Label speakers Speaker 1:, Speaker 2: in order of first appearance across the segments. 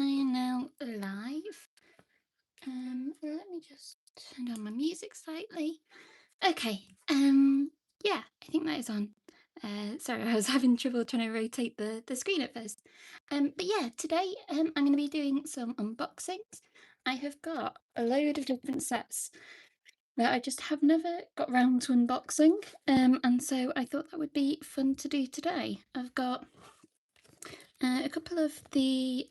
Speaker 1: am now live. Let me just turn down my music slightly. Okay. Yeah, I think that is on. Sorry, I was having trouble trying to rotate the screen at first. But yeah, today I'm going to be doing some unboxings. I have got a load of different sets that I just have never got round to unboxing. And so I thought that would be fun to do today. I've got a couple of the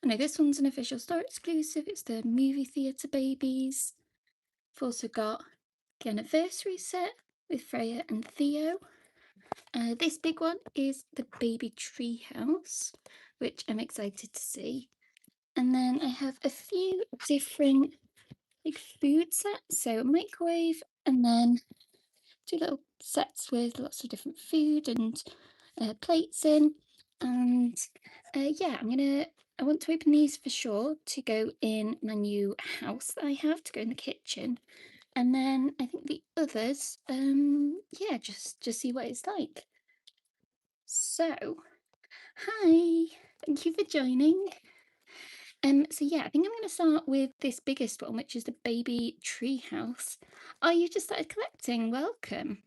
Speaker 1: no, this one's an official store exclusive. It's the movie theatre babies. I've also got the anniversary set with Freya and Theo. This big one is the baby tree house, which I'm excited to see. And then I have a few different like food sets, so a microwave, and then two little sets with lots of different food and plates in. And yeah, I want to open these for sure to go in my new house that I have to go in the kitchen. And then I think the others, yeah, just see what it's like. So, hi, thank you for joining. So yeah, I think I'm going to start with this biggest one, which is the baby tree house. Oh, you just started collecting. Welcome.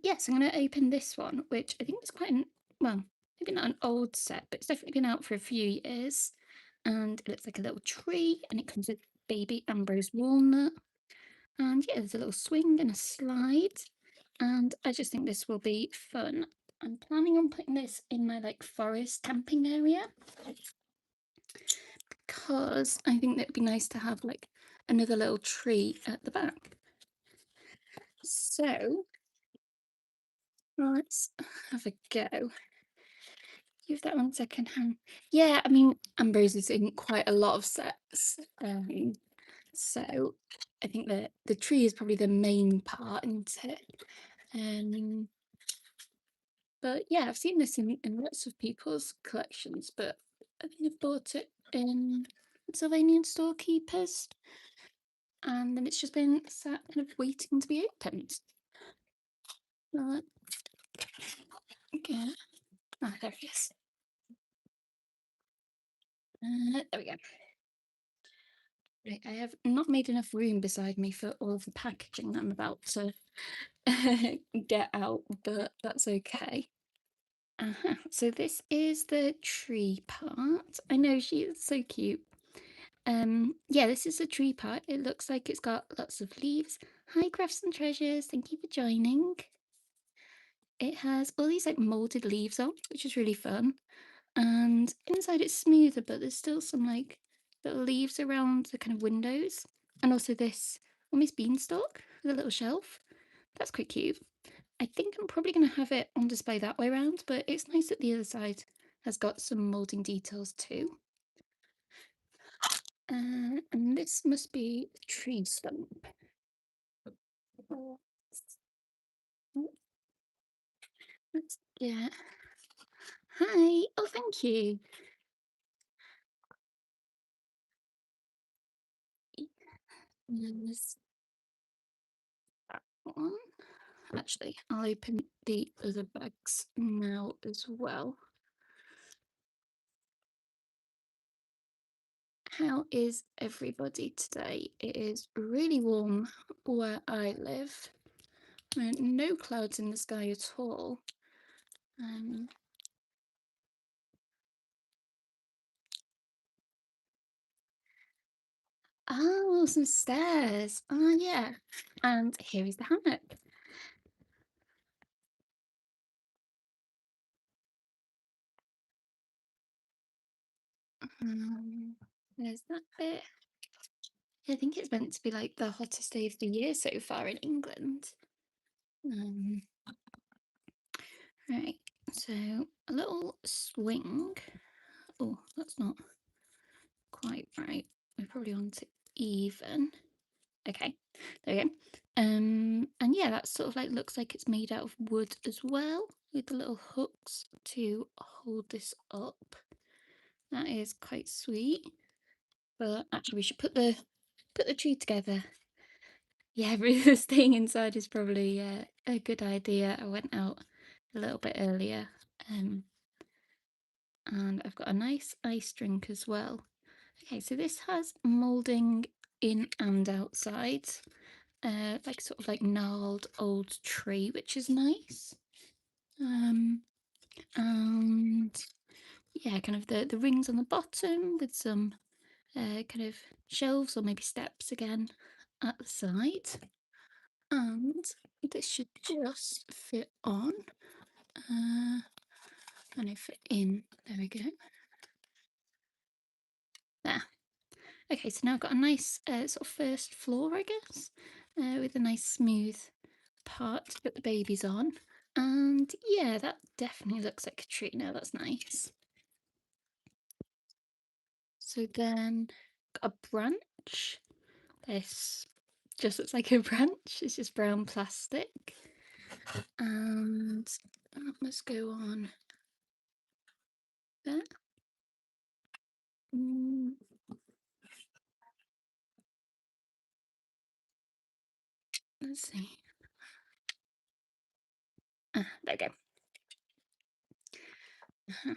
Speaker 1: Yes, I'm going to open this one, which I think is quite well, maybe not an old set, but it's definitely been out for a few years. And it looks like a little tree, and it comes with baby Ambrose walnut. And yeah, there's a little swing and a slide. And I just think this will be fun. I'm planning on putting this in my like forest camping area because I think that would be nice to have like another little tree at the back. So let's have a go. Give that 1 second. Yeah, I mean, Ambrose is in quite a lot of sets. So I think that the tree is probably the main part, isn't it? But yeah, I've seen this in lots of people's collections, but I think I've bought it in Sylvanian storekeepers, and then it's just been sat kind of waiting to be opened. Okay. Ah, there it is. There we go. Right, I have not made enough room beside me for all of the packaging that I'm about to get out, but that's okay. So this is the tree part. I know she is so cute. Yeah, this is the tree part. It looks like it's got lots of leaves. Hi, Crafts and Treasures. Thank you for joining. It has all these like molded leaves on, which is really fun. And inside it's smoother, but there's still some like little leaves around the kind of windows. And also this almost beanstalk with a little shelf. That's quite cute. I think I'm probably going to have it on display that way around, but it's nice that the other side has got some moulding details too. And this must be a tree stump. Let's get. Hi. Oh, thank you. There's that one. Actually, I'll open the other bags now as well. How is everybody today? It is really warm where I live. No clouds in the sky at all. Oh, some stairs. Oh, yeah. And here is the hammock. There's that bit. I think it's meant to be like the hottest day of the year so far in England. Right, so a little swing. Oh, that's not quite right. We probably want it even. Okay, there we go. And yeah, that sort of like looks like it's made out of wood as well, with the little hooks to hold this up. That is quite sweet. But actually, we should put the tree together. Yeah, staying inside is probably a good idea. I went out a little bit earlier. and I've got a nice ice drink as well. Okay, so this has moulding in and outside, like sort of like gnarled old tree, which is nice. And yeah, kind of the rings on the bottom with some kind of shelves or maybe steps again at the side. And this should just fit on. And it fit in. There we go. There. Okay, so now I've got a nice sort of first floor, I guess, with a nice smooth part to put the babies on. And yeah, that definitely looks like a tree now. That's nice. So then got a branch. This just looks like a branch. It's just brown plastic. And that must go on there. Let's see. There we go.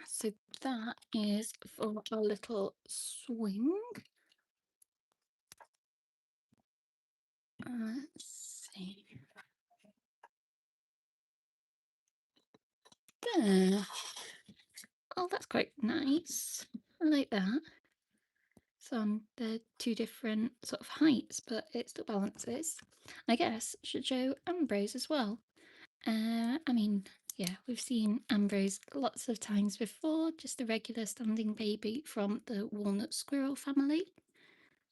Speaker 1: So that is for a little swing. Let's see. There. Oh, that's quite nice. I like that. So they're two different sort of heights, but it still balances. I guess should show Ambrose as well. I mean, yeah, we've seen Ambrose lots of times before, just a regular standing baby from the walnut squirrel family,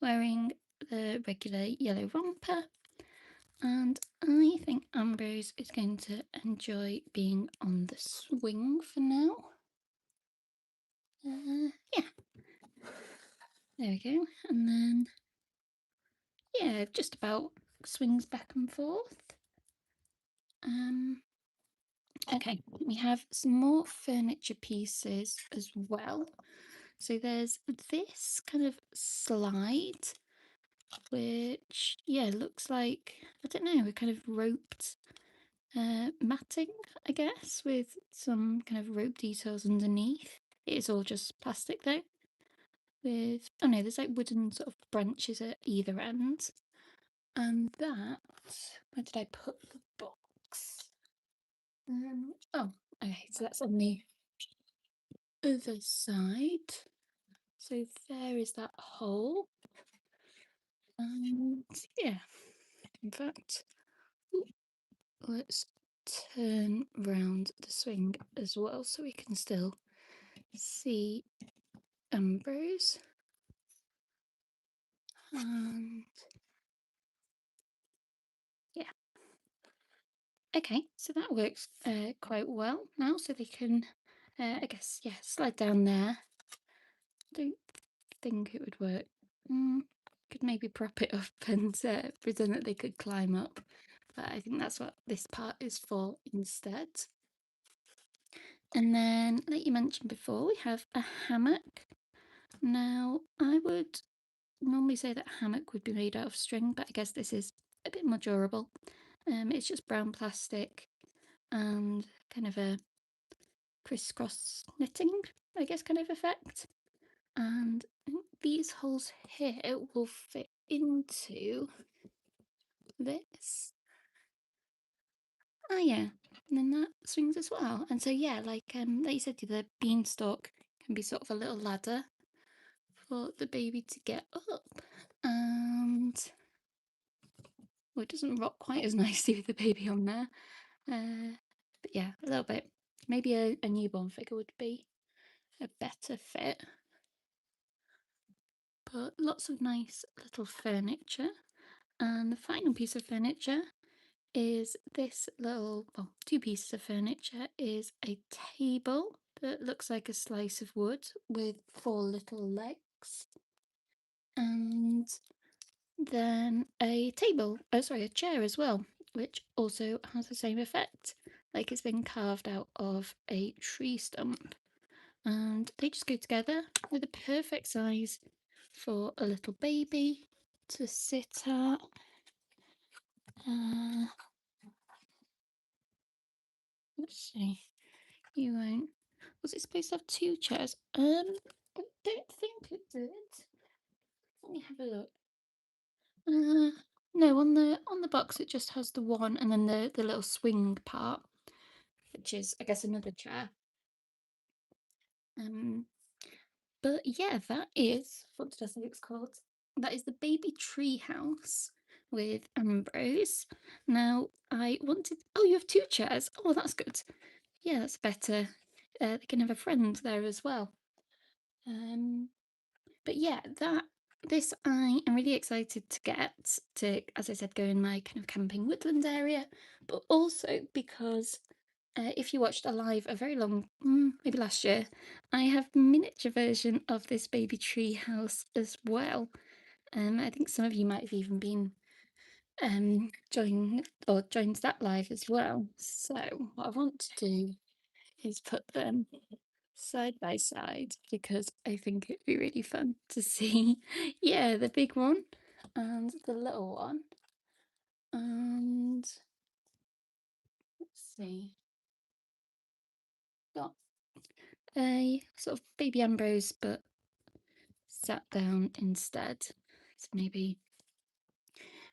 Speaker 1: wearing the regular yellow romper. And I think Ambrose is going to enjoy being on the swing for now. Yeah. There we go. And then, yeah, just about swings back and forth. Okay, we have some more furniture pieces as well. So there's this kind of slide, which, yeah, looks like, I don't know, a kind of roped matting, I guess, with some kind of rope details underneath. It is all just plastic though. With, oh no, there's like wooden sort of branches at either end. And that, where did I put the box? Oh, okay, so that's on the other side. So there is that hole. And yeah, in fact, let's turn round the swing as well so we can still see Ambrose. And yeah. Okay, so that works quite well now, so they can, I guess, yeah, slide down there. Don't think it would work. Could maybe prop it up and pretend that they could climb up, but I think that's what this part is for instead. And then, like you mentioned before, we have a hammock. Now, I would normally say that hammock would be made out of string, but I guess this is a bit more durable. It's just brown plastic and kind of a crisscross knitting, I guess, kind of effect. And these holes here will fit into this. Oh yeah, and then that swings as well. And so yeah, like you said, the beanstalk can be sort of a little ladder for the baby to get up. And well, it doesn't rock quite as nicely with the baby on there. But yeah, a little bit. Maybe a newborn figure would be a better fit. But lots of nice little furniture. And the final piece of furniture is this little, well, two pieces of furniture is a table that looks like a slice of wood with four little legs. And then a chair as well, which also has the same effect, like it's been carved out of a tree stump. And they just go together with a perfect size for a little baby to sit at. Let's see. You won't. Was it supposed to have 2 chairs? I don't think it did. Let me have a look. No, on the box it just has the one, and then the little swing part, which is, I guess, another chair. But yeah, that is, what did I say it's called? That is the baby tree house with Ambrose. Now, I wanted, oh, you have 2 chairs. Oh, that's good. Yeah, that's better. They can have a friend there as well. But yeah, this I am really excited to get to, as I said, go in my kind of camping woodland area, but also because if you watched a very long, maybe last year, I have miniature version of this baby tree house as well. I think some of you might have even been joined that live as well. So what I want to do is put them side by side because I think it'd be really fun to see. Yeah, the big one and the little one. And let's see. Got a sort of baby Ambrose, but sat down instead. So maybe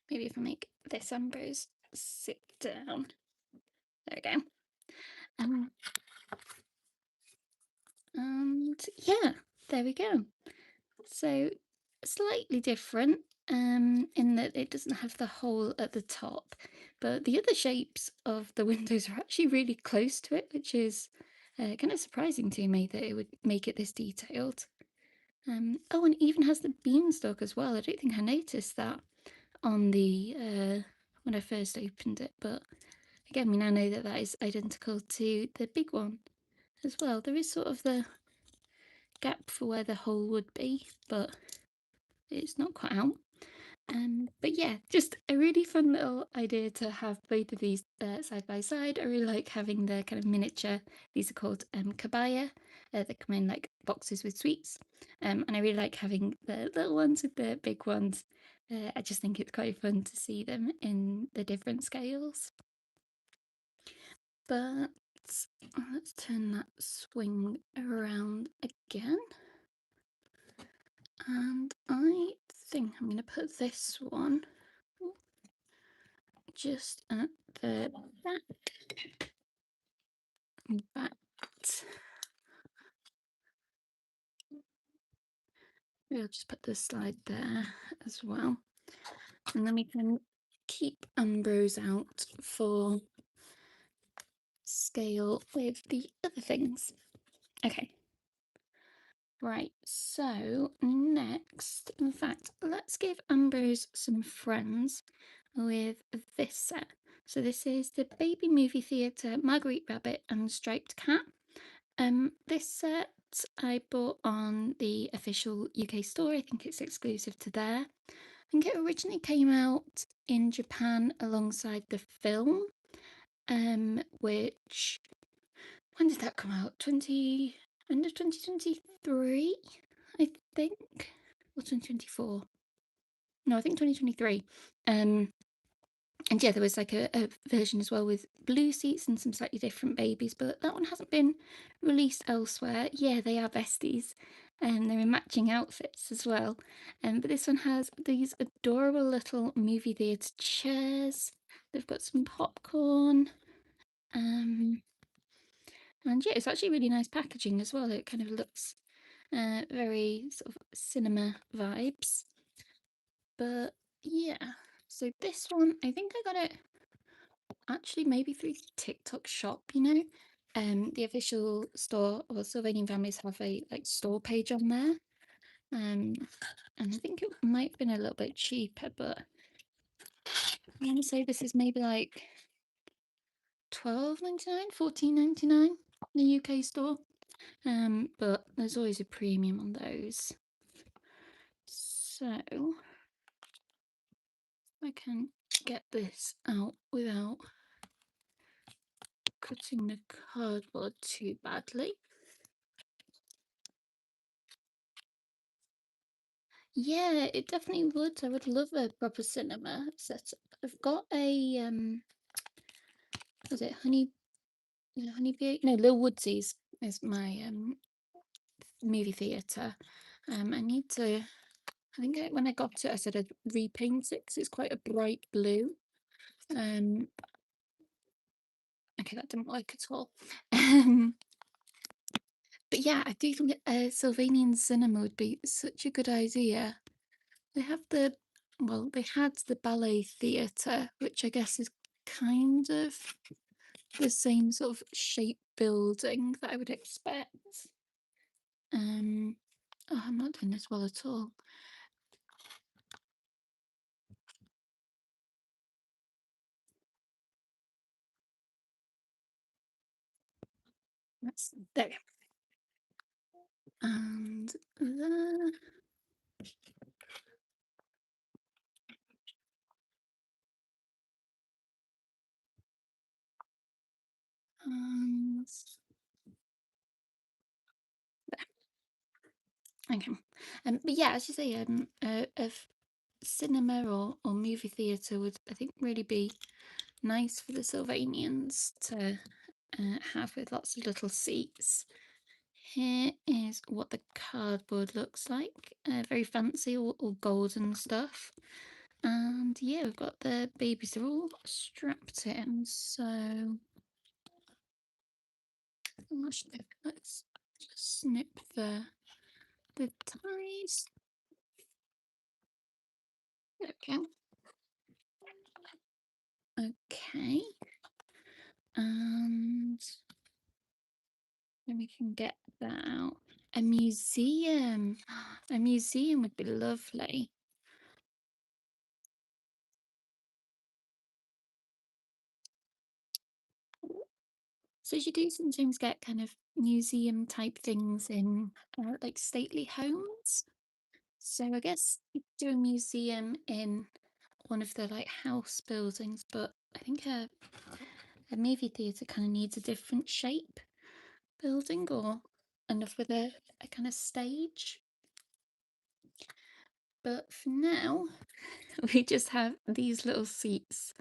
Speaker 1: if I make this Ambrose sit down. There we go. And yeah, there we go. So slightly different in that it doesn't have the hole at the top, but the other shapes of the windows are actually really close to it, which is kind of surprising to me that it would make it this detailed. Oh, and it even has the beanstalk as well. I don't think I noticed that on the when I first opened it, but again, we now know that that is identical to the big one as well. There is sort of the gap for where the hole would be, but it's not cut out. But yeah, just a really fun little idea to have both of these side by side. I really like having the kind of miniature, these are called kabaya, they come in like boxes with sweets, and I really like having the little ones with the big ones. I just think it's quite fun to see them in the different scales. But let's turn that swing around again. And I think I'm going to put this one just at the back. We'll just put the slide there as well. And then we can keep Ambrose out for scale with the other things. Okay. Right, so next, in fact, let's give Ambrose some friends with this set. So this is the Baby Movie Theatre Marguerite Rabbit and Striped Cat. This set I bought on the official UK store. I think it's exclusive to there. I think it originally came out in Japan alongside the film, which, when did that come out? End of 2023, I think, or 2024. No, I think 2023. And yeah, there was like a version as well with blue seats and some slightly different babies, but that one hasn't been released elsewhere. Yeah, they are besties, and they're in matching outfits as well. But this one has these adorable little movie theatre chairs. They've got some popcorn. And yeah, it's actually really nice packaging as well. It kind of looks very sort of cinema vibes. But yeah, so this one, I think I got it actually maybe through TikTok shop, you know. The official store or Sylvanian Families have a like store page on there. And I think it might have been a little bit cheaper, but I'm gonna say this is maybe like £12.99, £14.99 in the UK store. But there's always a premium on those. So I can get this out without cutting the cardboard too badly. Yeah, it definitely would. I would love a proper cinema setup. I've got a was it honey Honeybee. No, Lil Woodsies is my movie theatre. I need to. I think when I got it, I said I'd repaint it because it's quite a bright blue. Okay, that didn't work at all. But yeah, I do think Sylvanian cinema would be such a good idea. They have they had the ballet theatre, which I guess is kind of the same sort of shape building that I would expect. Oh, I'm not doing this well at all. There we go. And there. And there. Okay. But yeah, as you say, a cinema or movie theatre would, I think, really be nice for the Sylvanians to have, with lots of little seats. Here is what the cardboard looks like. Very fancy, all golden stuff. And yeah, we've got the babies, they're all strapped in. So let's just snip the ties. Okay. Okay. And then we can get that out. A museum. A museum would be lovely. So you do sometimes get kind of museum type things in like stately homes. So I guess you do a museum in one of the like house buildings, but I think a movie theatre kind of needs a different shape building or enough with a kind of stage. But for now, we just have these little seats.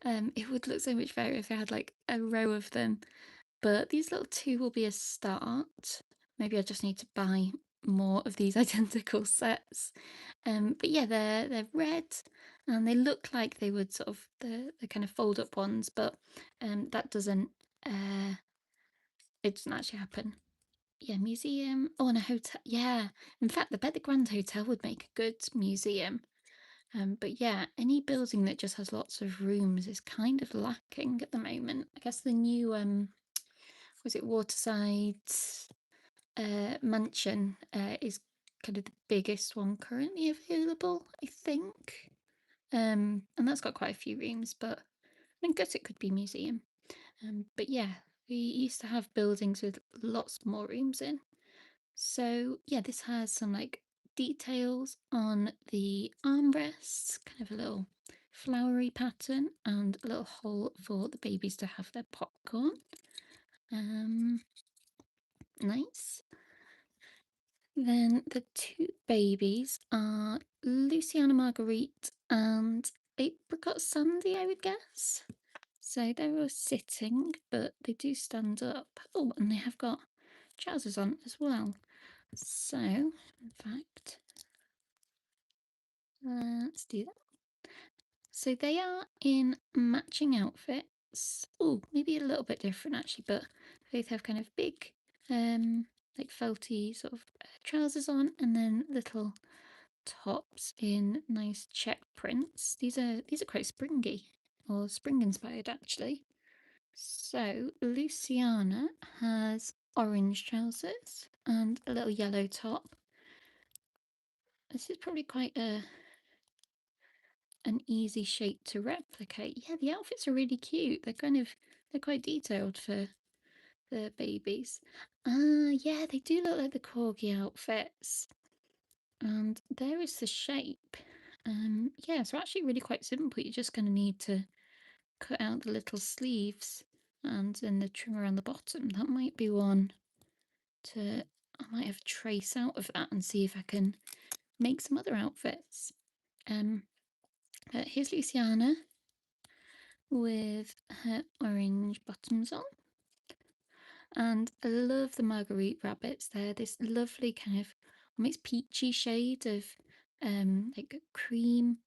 Speaker 1: It would look so much better if I had like a row of them, but these little two will be a start. Maybe I just need to buy more of these identical sets. But yeah, they're red and they look like they would sort of the kind of fold up ones, but that doesn't it doesn't actually happen. Yeah, museum. Oh, and a hotel. Yeah, in fact, the Bet the Grand Hotel would make a good museum. But yeah, any building that just has lots of rooms is kind of lacking at the moment. I guess the new was it Waterside mansion is kind of the biggest one currently available, I think. And that's got quite a few rooms, but I guess it could be museum. But yeah, we used to have buildings with lots more rooms in. So yeah, this has some like details on the armrests, kind of a little flowery pattern, and a little hole for the babies to have their popcorn. Nice. Then the two babies are Luciana Marguerite and Apricot Sandy, I would guess. So they're all sitting, but they do stand up. Oh, and they have got trousers on as well. So, in fact, let's do that. So they are in matching outfits. Oh, maybe a little bit different actually, but both have kind of big, like felty sort of trousers on, and then little tops in nice check prints. These are quite springy or spring inspired actually. So Luciana has orange trousers and a little yellow top. This is probably quite an easy shape to replicate. Yeah, the outfits are really cute. They're quite detailed for the babies. Yeah, they do look like the corgi outfits. And there is the shape. Yeah, so actually really quite simple. You're just going to need to cut out the little sleeves and then the trim around the bottom. That might be one to, I might have a trace out of that and see if I can make some other outfits. Here's Luciana with her orange bottoms on. And I love the Marguerite rabbits. They're this lovely kind of almost peachy shade of like cream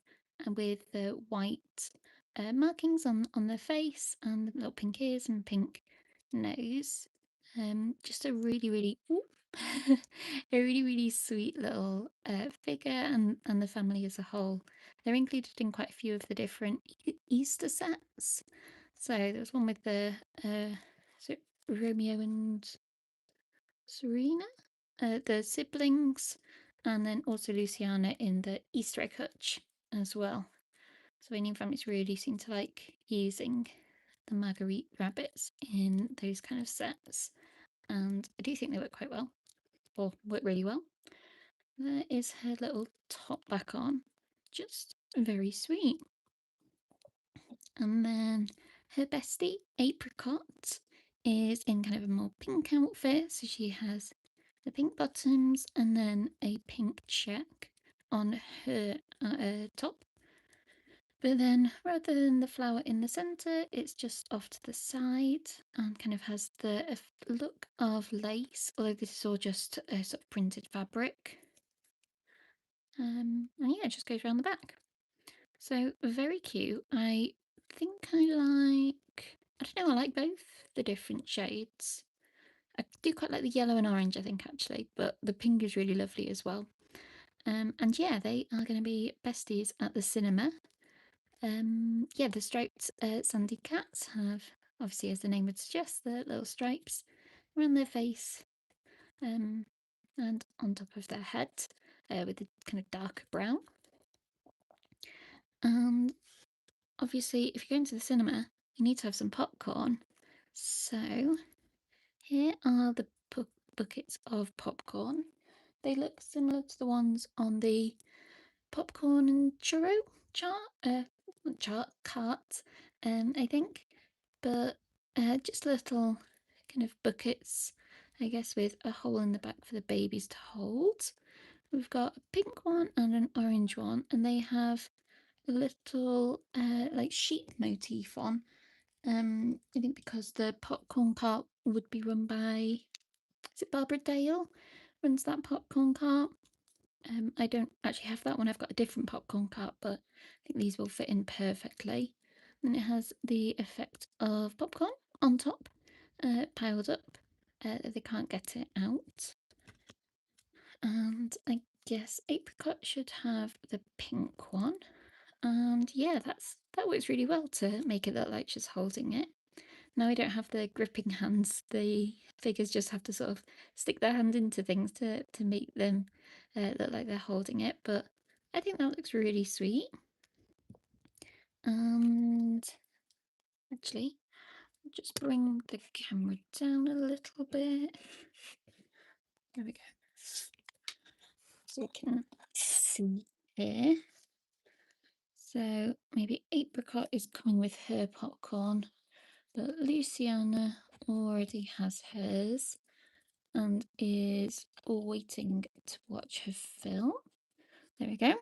Speaker 1: and with the white markings on their face and little pink ears and pink nose. Just a really a really sweet little figure, and the family as a whole. They're included in quite a few of the different Easter sets. So there was one with the is it Romeo and Serena, the siblings, and then also Luciana in the Easter egg hutch as well. Sylvanian Families really seem to like using the Marguerite rabbits in those kind of sets, and I do think they work quite well, or work really well. There is her little top back on, just very sweet. And then her bestie, Apricot, is in kind of a more pink outfit. So she has the pink bottoms and then a pink check on her top. But then rather than the flower in the centre, it's just off to the side and kind of has the look of lace, although this is all just a sort of printed fabric. And yeah, it just goes around the back. So very cute. I think I don't know, I like both the different shades. I do quite like the yellow and orange, I think, actually, but the pink is really lovely as well. And yeah, they are going to be besties at the cinema. Yeah, the striped sandy cats have, obviously, as the name would suggest, the little stripes around their face and on top of their head with the kind of dark brown. And obviously, if you're going to the cinema, you need to have some popcorn. So here are the buckets of popcorn. They look similar to the ones on the popcorn and churro cart, I think, but just little kind of buckets, I guess, with a hole in the back for the babies to hold. We've got a pink one and an orange one, and they have a little like sheep motif on. I think because the popcorn cart would be run by, is it Barbara Dale runs that popcorn cart? I don't actually have that one. I've got a different popcorn cart, but I think these will fit in perfectly. And it has the effect of popcorn on top, piled up. They can't get it out. And I guess Apricot should have the pink one. And yeah, that works really well to make it look like she's holding it. Now I don't have the gripping hands. The figures just have to sort of stick their hand into things to make them look like they're holding it. But I think that looks really sweet. And actually, I'll just bring the camera down a little bit. There we go. So you can see here. So maybe Apricot is coming with her popcorn, but Luciana already has hers and is waiting to watch her film. There we go.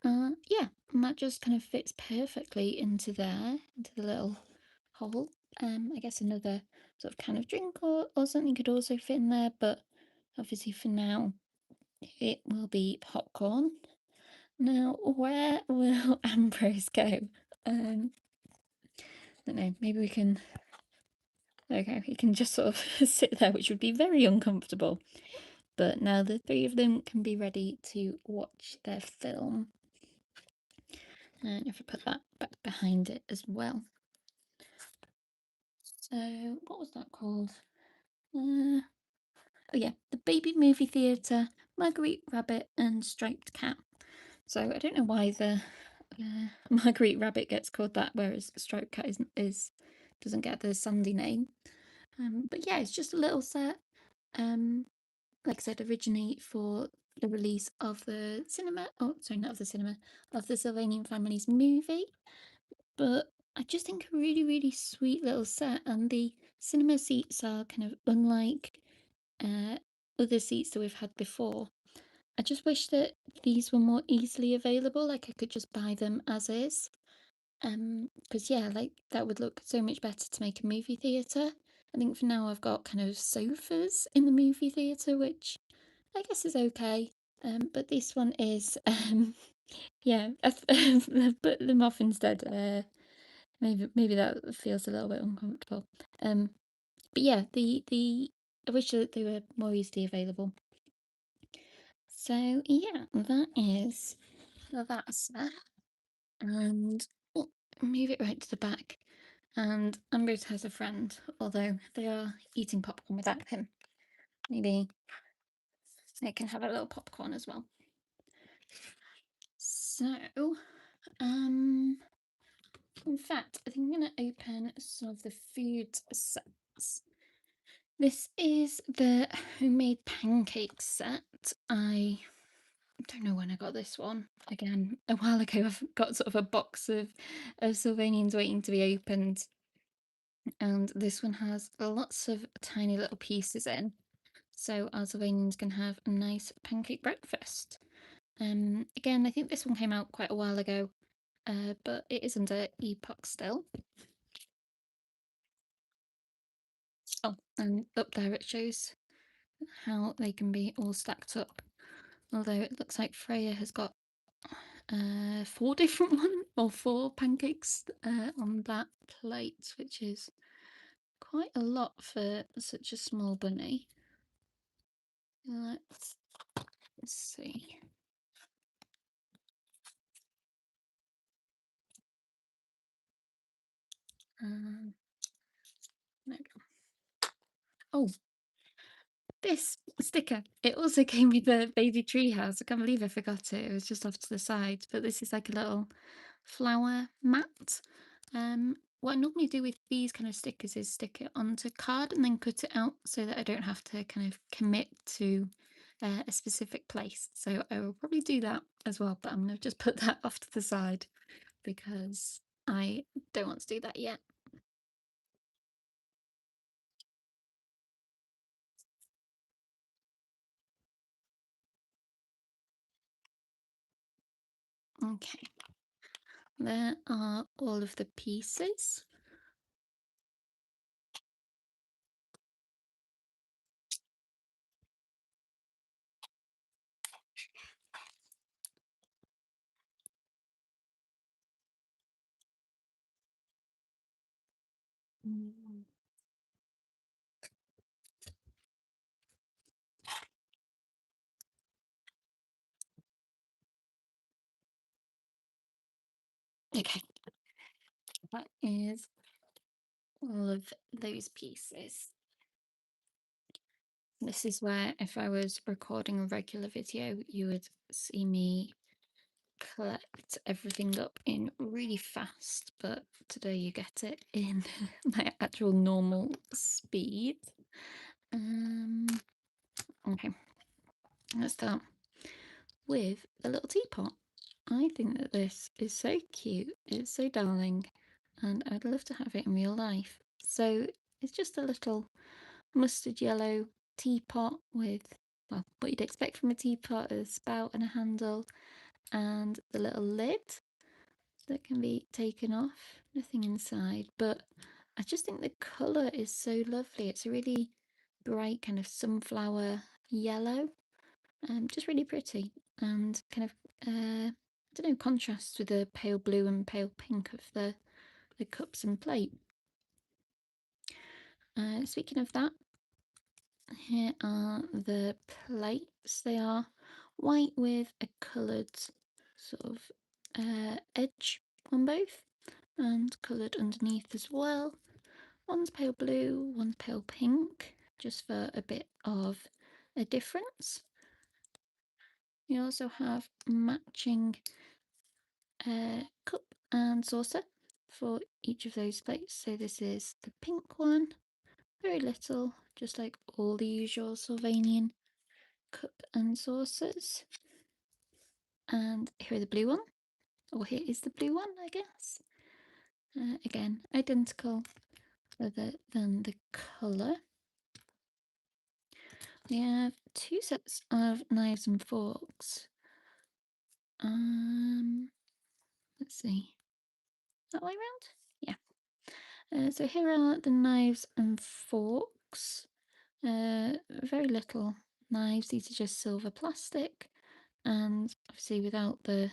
Speaker 1: Yeah, and that just kind of fits perfectly into there, into the little hole. I guess another sort of can of drink or something could also fit in there, but obviously for now it will be popcorn. Now, where will Ambrose go? I don't know, maybe we can. Okay, he can just sort of sit there, which would be very uncomfortable. But now the three of them can be ready to watch their film. And if I put that back behind it as well. So, what was that called? Oh yeah, the Baby Movie Theatre, Marguerite Rabbit and Striped Cat. So I don't know why the Marguerite Rabbit gets called that, whereas Striped Cat doesn't get the Sandy name. But yeah, it's just a little set. Like I said, originally for the release of the cinema. Oh, sorry, not of the cinema, of the Sylvanian Families movie. But I just think a really sweet little set, and the cinema seats are kind of unlike other seats that we've had before. I just wish that these were more easily available, like I could just buy them as is. Because yeah, like that would look so much better to make a movie theatre. I think for now I've got kind of sofas in the movie theatre, which I guess is okay. But this one is, yeah, I've put them off instead. Maybe that feels a little bit uncomfortable. But yeah, I wish that they were more easily available. So yeah, that is that set. And oh, move it right to the back. And Ambrose has a friend, although they are eating popcorn without him. Maybe they can have a little popcorn as well. So, in fact, I think I'm going to open some of the food sets. This is the homemade pancake set. I don't know when I got this one. Again, a while ago, I've got sort of a box of Sylvanians waiting to be opened. And this one has lots of tiny little pieces in. So our Sylvanians can have a nice pancake breakfast. Again, I think this one came out quite a while ago, but it is under epoch still. Oh, and up there it shows how they can be all stacked up. Although it looks like Freya has got 4 different ones, or 4 pancakes on that plate, which is quite a lot for such a small bunny. Let's see. No. Oh, this sticker. It also came with the baby tree house. I can't believe I forgot it. It was just off to the side. But this is like a little flower mat. What I normally do with these kind of stickers is stick it onto card and then cut it out so that I don't have to kind of commit to a specific place. So I will probably do that as well, but I'm going to just put that off to the side because I don't want to do that yet. Okay, there are all of the pieces. Okay, that is all of those pieces. This is where, if I was recording a regular video, you would see me collect everything up in really fast, but today you get it in my actual normal speed. Okay, let's start with a little teapot. I think that this is so cute, it's so darling, and I'd love to have it in real life. So it's just a little mustard yellow teapot with, well, what you'd expect from a teapot, a spout and a handle, and the little lid that can be taken off. Nothing inside, but I just think the colour is so lovely. It's a really bright kind of sunflower yellow, just really pretty, and kind of I don't know, contrasts with the pale blue and pale pink of the cups and plate. Speaking of that, here are the plates. They are white with a coloured sort of edge on both, and coloured underneath as well. One's pale blue, one's pale pink, just for a bit of a difference. You also have matching cup and saucer for each of those plates. So this is the pink one, very little, just like all the usual Sylvanian cup and saucers. And here are the blue one, or here is the blue one, I guess. Again, identical other than the colour. We have 2 sets of knives and forks. Let's see. That way around? Yeah. So here are the knives and forks. Very little knives. These are just silver plastic, and obviously without the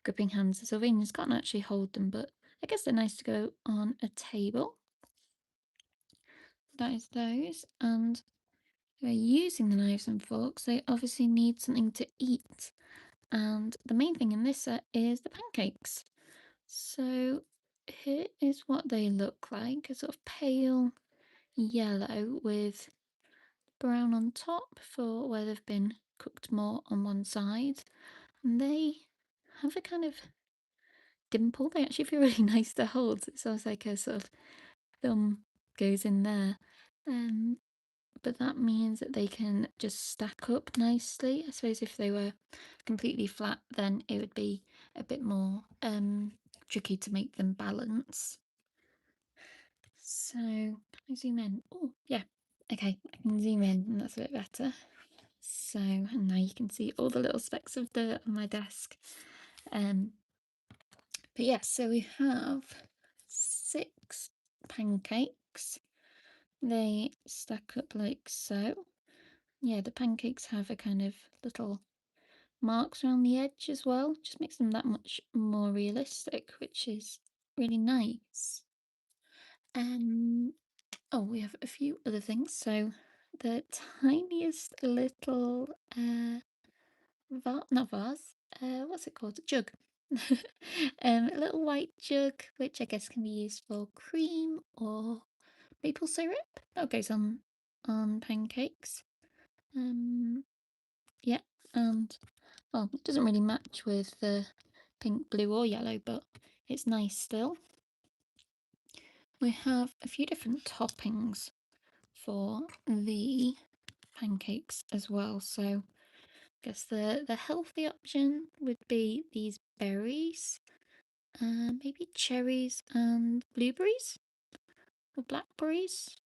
Speaker 1: gripping hands, the Sylvanians can't actually hold them, but I guess they're nice to go on a table. That is those, and they're using the knives and forks. They obviously need something to eat, and the main thing in this set is the pancakes. So here is what they look like, a sort of pale yellow with brown on top for where they've been cooked more on one side. And they have a kind of dimple. They actually feel really nice to hold. It sounds like a sort of thumb goes in there. But that means that they can just stack up nicely. I suppose if they were completely flat, then it would be a bit more tricky to make them balance. So can I zoom in? Oh, yeah. Okay, I can zoom in and that's a bit better. So, and now you can see all the little specks of dirt on my desk. But yeah, so we have 6 pancakes. They stack up like so. Yeah, the pancakes have a kind of little marks around the edge as well. Just makes them that much more realistic, which is really nice. Oh, we have a few other things. So the tiniest little not vase, what's it called? Jug. A little white jug, which I guess can be used for cream or maple syrup. That goes on pancakes. Yeah, and well, it doesn't really match with the pink, blue, or yellow, but it's nice still. We have a few different toppings for the pancakes as well. So I guess the healthy option would be these berries, maybe cherries and blueberries or blackberries.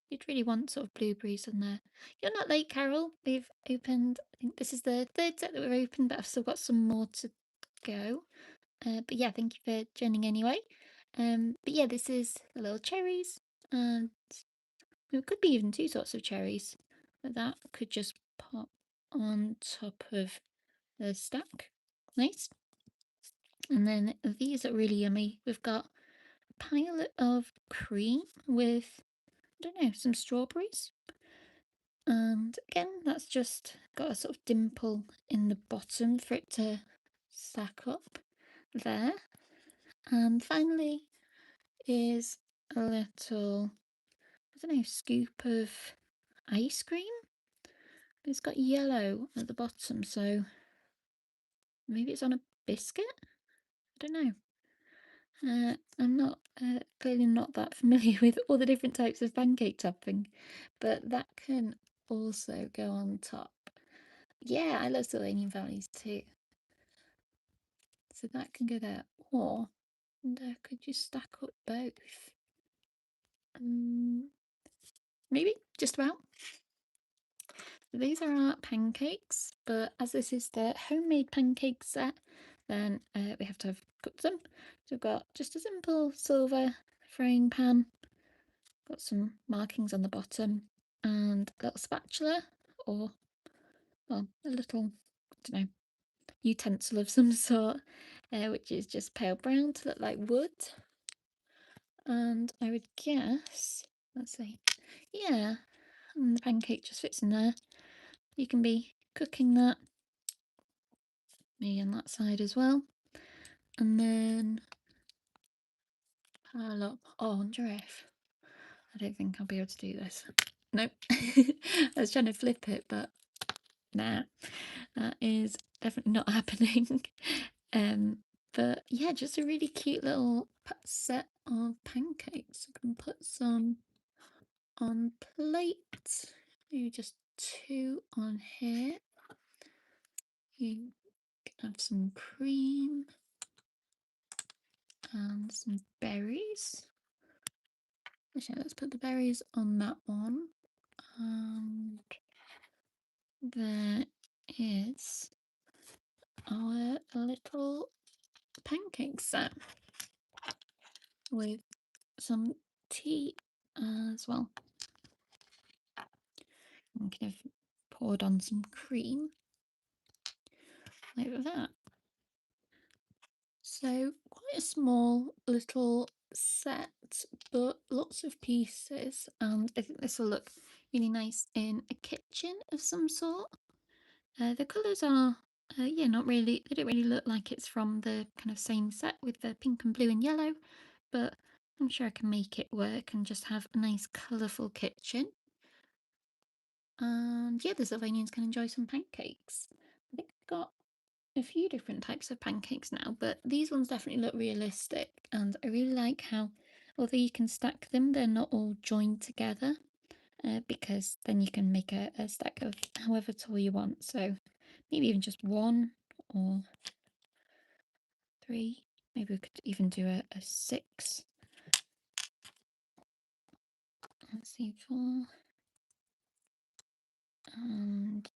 Speaker 1: You'd really want sort of blueberries in there. You're not late, Carol. We've opened, I think this is the 3rd set that we've opened, but I've still got some more to go. But yeah, thank you for joining anyway. But yeah, this is the little cherries, and it could be even 2 sorts of cherries, but that could just pop on top of the stack. Nice. And then these are really yummy. We've got a pile of cream with, I don't know, some strawberries. And again, that's just got a sort of dimple in the bottom for it to stack up there. And finally is a little, I don't know, scoop of ice cream. It's got yellow at the bottom, so maybe it's on a biscuit? I don't know. I'm not clearly not that familiar with all the different types of pancake topping, but that can also go on top. Yeah, I love Sylvanian Families too. So that can go there, or could you stack up both? Maybe just about. These are our pancakes, but as this is the homemade pancake set, then we have to have cooked them. So we've got just a simple silver frying pan, got some markings on the bottom, and a little spatula, or well, a little, I don't know, utensil of some sort, which is just pale brown to look like wood. And I would guess, let's see, yeah, and the pancake just fits in there. You can be cooking that, maybe on that side as well. And then pile up. Oh, giraffe. I don't think I'll be able to do this. Nope. I was trying to flip it, but nah, that is definitely not happening. But yeah, just a really cute little set of pancakes. I can put some on plate. Maybe just 2 on here. You can have some cream and some berries. Actually, let's put the berries on that one. And there is our little pancake set with some tea as well. And kind of poured on some cream like that. So quite a small little set, but lots of pieces, and I think this will look really nice in a kitchen of some sort. The colours are, yeah, not really, they don't really look like it's from the kind of same set with the pink and blue and yellow, but I'm sure I can make it work and just have a nice colourful kitchen. And yeah, the Sylvanians can enjoy some pancakes. I think I've got a few different types of pancakes now, but these ones definitely look realistic, and I really like how, although you can stack them, they're not all joined together, because then you can make a stack of however tall you want. So maybe even just 1 or 3. Maybe we could even do a 6. Let's see, 4. And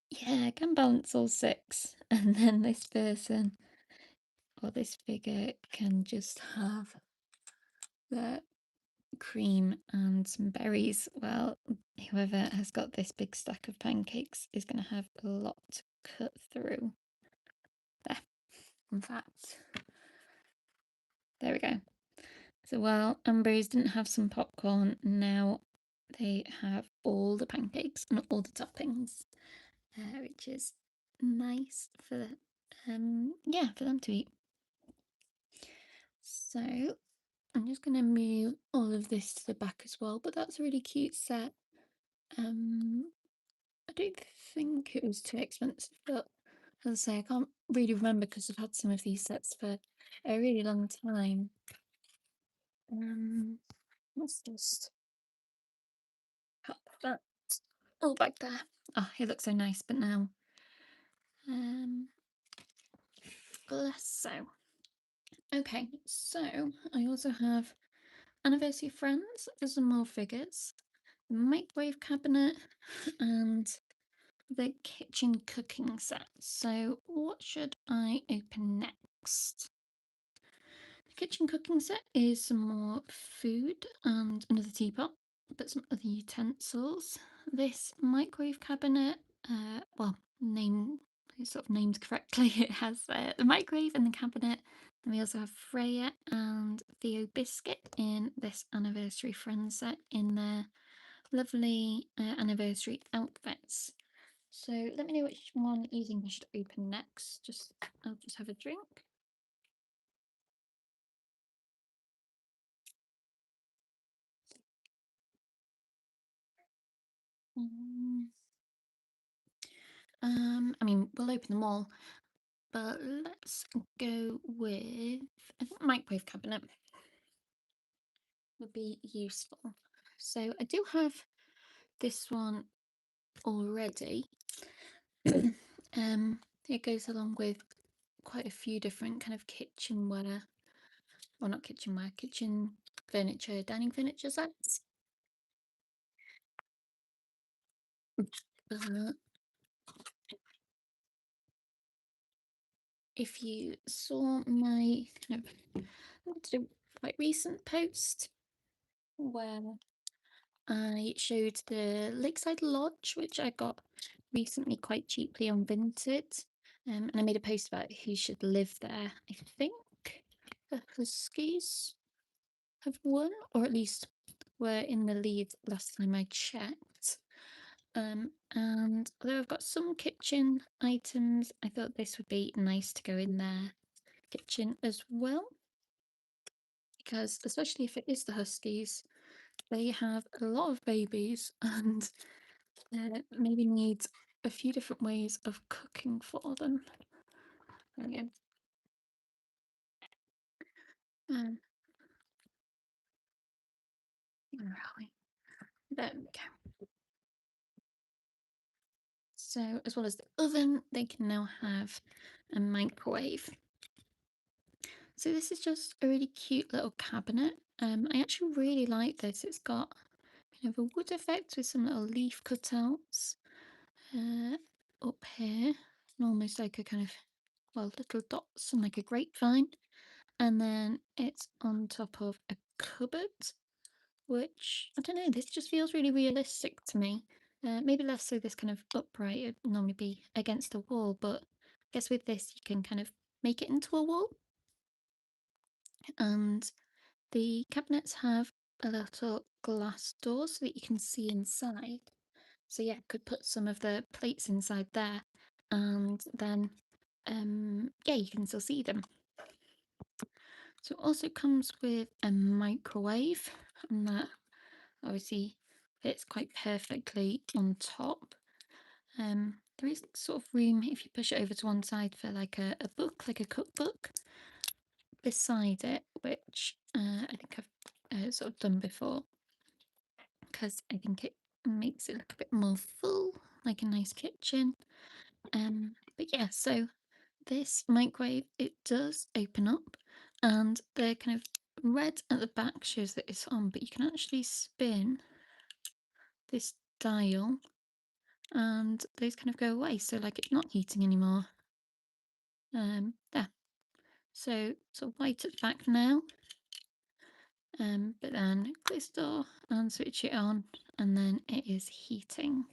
Speaker 1: yeah, I can balance all 6. And then this person or this figure can just have the cream and some berries. Well, whoever has got this big stack of pancakes is going to have a lot to cut through. There, in fact, there we go. So while Ambrose didn't have some popcorn, now they have all the pancakes and all the toppings, which is nice for yeah, for them to eat. So I'm just going to move all of this to the back as well, but that's a really cute set. I don't think it was too expensive, but as I say, I can't really remember because I've had some of these sets for a really long time. Let's just pop that all back there. Oh, it looks so nice, but now, bless so. Okay, so I also have anniversary friends for some more figures, the microwave cabinet, and the kitchen cooking set. So what should I open next? The kitchen cooking set is some more food and another teapot, but some other utensils. This microwave cabinet, well, sort of named correctly. It has the microwave and the cabinet. And we also have Freya and Theo Biscuit in this anniversary friends set in their lovely anniversary outfits. So let me know which one you think I should open next. I'll just have a drink. I mean, we'll open them all, but let's go with, I think, microwave cabinet would be useful. So I do have this one already. It goes along with quite a few different kind of kitchenware, well, not kitchenware, kitchen furniture, dining furniture sets. But if you saw my kind of quite recent post where I showed the Lakeside Lodge, which I got recently quite cheaply on Vinted, and I made a post about who should live there. I think the Huskies have won, or at least were in the lead last time I checked. And although I've got some kitchen items, I thought this would be nice to go in their kitchen as well, because especially if it is the Huskies, they have a lot of babies and maybe needs a few different ways of cooking for them. There we go. Where are we? There we go. So as well as the oven, they can now have a microwave. So this is just a really cute little cabinet. I actually really like this. It's got kind of a wood effect with some little leaf cutouts up here, almost like a kind of, well, little dots and like a grapevine. and then it's on top of a cupboard, which, I don't know, this just feels really realistic to me. Maybe less so this kind of upright, it'd normally be against the wall, but I guess with this you can kind of make it into a wall. And the cabinets have a little glass door so that you can see inside. So yeah, could put some of the plates inside there, and then yeah, you can still see them. So it also comes with a microwave, and that obviously fits quite perfectly on top. There is sort of room if you push it over to one side for like a book, like a cookbook beside it, which I think I've sort of done before, because I think it makes it look a bit more full, like a nice kitchen. But yeah, so this microwave, it does open up, and the kind of red at the back shows that it's on, but you can actually spin this dial and those kind of go away, so like it's not heating anymore. There. So sort of white at the back now. But then close the door and switch it on, and then it is heating.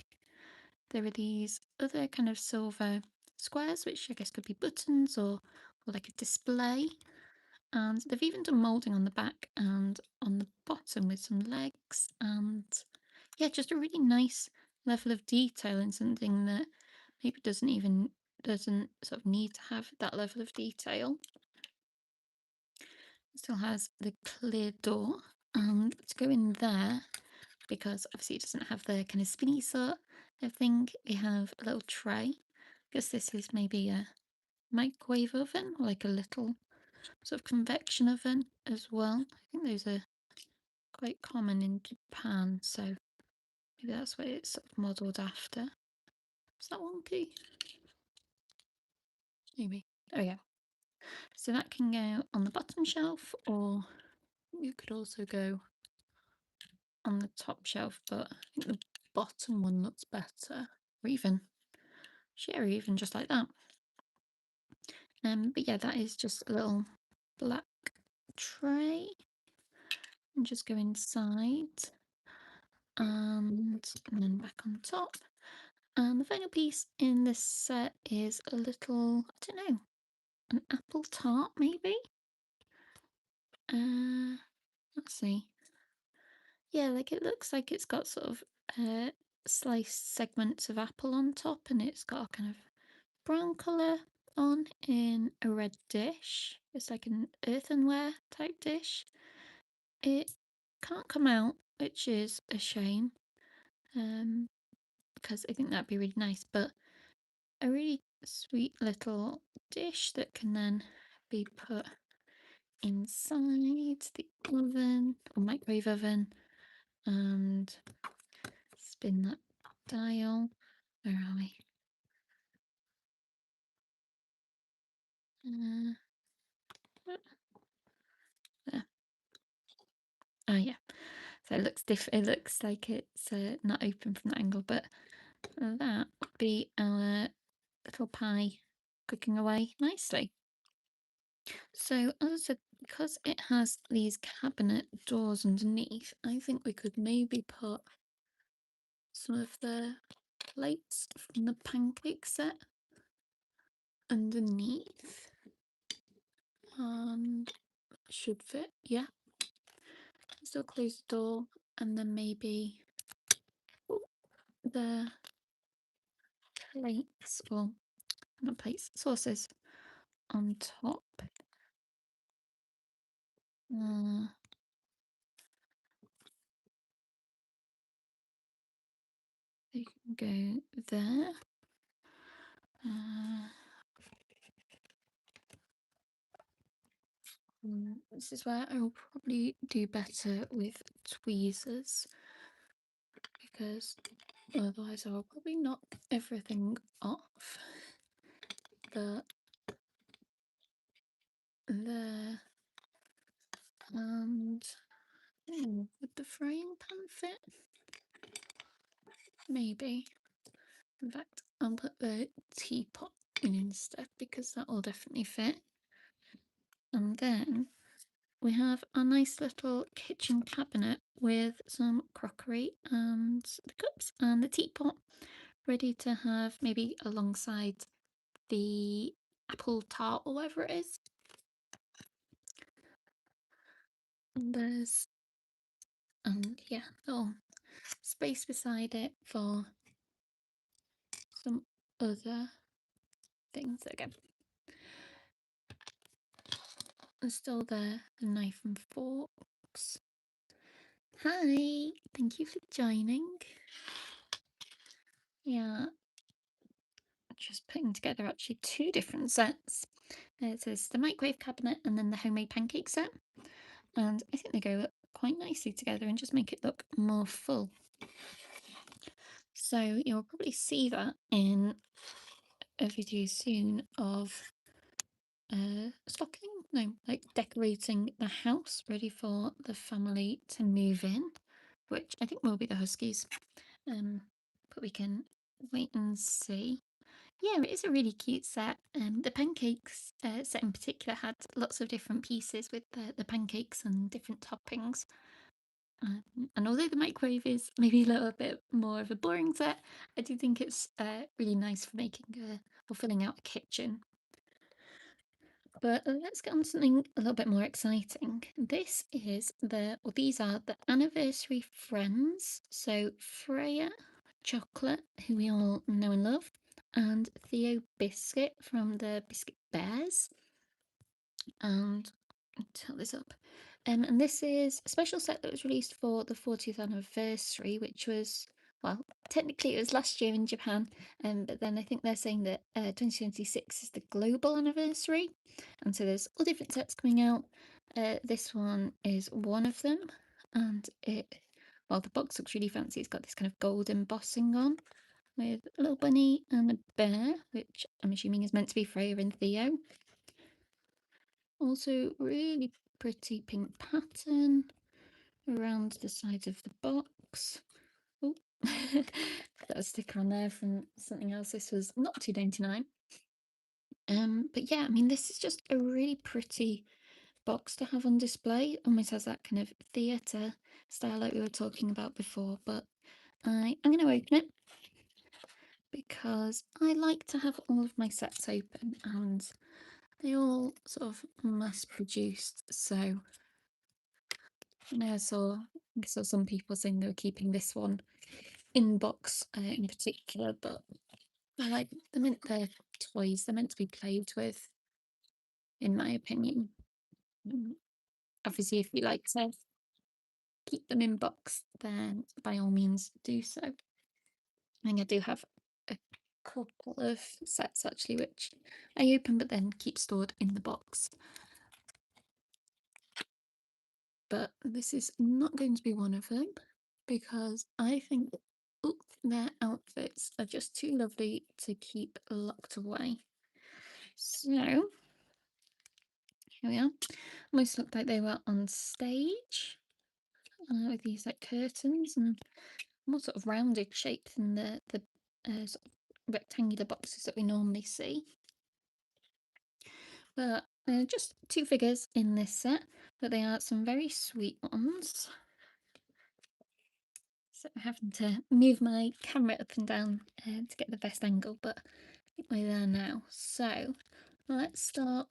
Speaker 1: There are these other kind of silver squares, which I guess could be buttons or like a display. And they've even done moulding on the back and on the bottom with some legs, and yeah, just a really nice level of detail in something that maybe doesn't sort of need to have that level of detail. It still has the clear door, and to go in there, because obviously it doesn't have the kind of spinny sort of thing, we have a little tray. I guess this is maybe a microwave oven, or like a little sort of convection oven as well. I think those are quite common in Japan, so maybe that's what it's sort of modelled after. Is that wonky? Maybe. Oh yeah. So that can go on the bottom shelf, or you could also go on the top shelf, but I think the bottom one looks better. Or even, sure, even just like that. But yeah, that is just a little black tray. And just go inside, and then back on top. And the final piece in this set is a little, I don't know, an apple tart maybe? Let's see. Yeah, like it looks like it's got sort of sliced segments of apple on top, and it's got a kind of brown colour on in a red dish. It's like an earthenware type dish. It can't come out, which is a shame, because I think that'd be really nice, but a really sweet little dish that can then be put inside the oven or microwave oven, and spin that dial. Where are we? There. Oh yeah. So it looks different. It looks like it's not open from that angle, but that would be our little pie cooking away nicely. So as I said, because it has these cabinet doors underneath, I think we could maybe put some of the plates from the pancake set underneath, and should fit. Yeah, still close the door, and then maybe the plates, or not plates, sauces on top. They can go there. This is where I will probably do better with tweezers, because otherwise I will probably knock everything off. But there, and would the frying pan fit? Maybe. In fact, I'll put the teapot in instead, because that will definitely fit. And then we have a nice little kitchen cabinet with some crockery and the cups and the teapot ready to have maybe alongside the apple tart or whatever it is. And there's, yeah, little space beside it for some other things. Again, there's still the knife and forks. Hi, thank you for joining. Yeah, just putting together actually two different sets. So there's the microwave cabinet and then the homemade pancake set. And I think they go quite nicely together and just make it look more full. So you'll probably see that in a video soon of stocking, no, like decorating the house ready for the family to move in, which I think will be the Huskies. But we can wait and see. Yeah, it is a really cute set. The pancakes set in particular had lots of different pieces with the pancakes and different toppings. And although the microwave is maybe a little bit more of a boring set, I do think it's really nice for making or filling out a kitchen. But let's get on to something a little bit more exciting. These are the anniversary friends. So Freya Chocolate, who we all know and love, and Theo Biscuit from the Biscuit Bears. And tell this up. And this is a special set that was released for the 40th anniversary, which was, well, technically it was last year in Japan, but then I think they're saying that 2026 is the global anniversary, and so there's all different sets coming out. This one is one of them, and the box looks really fancy. It's got this kind of gold embossing on, with a little bunny and a bear, which I'm assuming is meant to be Freya and Theo. Also, really pretty pink pattern around the sides of the box. Oh, got a sticker on there from something else. This was not $2.99. But yeah, I mean, this is just a really pretty box to have on display. Almost has that kind of theatre style like we were talking about before. But I'm going to open it because I like to have all of my sets open, and they all sort of mass produced. So I saw some people saying they were keeping this one in box in particular, but I like they're toys. They're meant to be played with, in my opinion. Obviously, if you like to keep them in box, then by all means do so. I think I do have a couple of sets actually, which I open but then keep stored in the box. But this is not going to be one of them because I think their outfits are just too lovely to keep locked away. So here we are. Almost looked like they were on stage with these like curtains and more sort of rounded shapes than the sort of rectangular boxes that we normally see. But just two figures in this set, but they are some very sweet ones. So I'm having to move my camera up and down to get the best angle, but I think we're there now. So let's start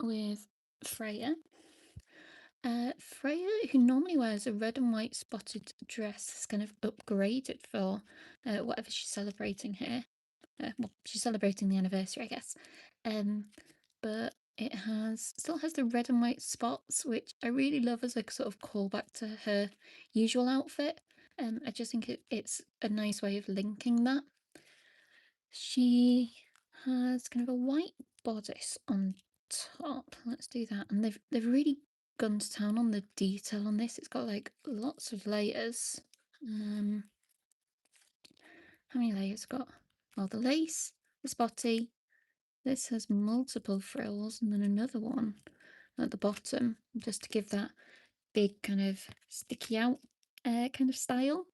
Speaker 1: with Freya. Freya, who normally wears a red and white spotted dress, is kind of upgraded for whatever she's celebrating here. Well, she's celebrating the anniversary, I guess. But it still has the red and white spots, which I really love as a sort of callback to her usual outfit. I just think it's a nice way of linking that. She has kind of a white bodice on top. Let's do that. And they've really gone to town on the detail on this. It's got like lots of layers. How many layers got? Well, the lace, the spotty. This has multiple frills, and then another one at the bottom, just to give that big kind of sticky out kind of style.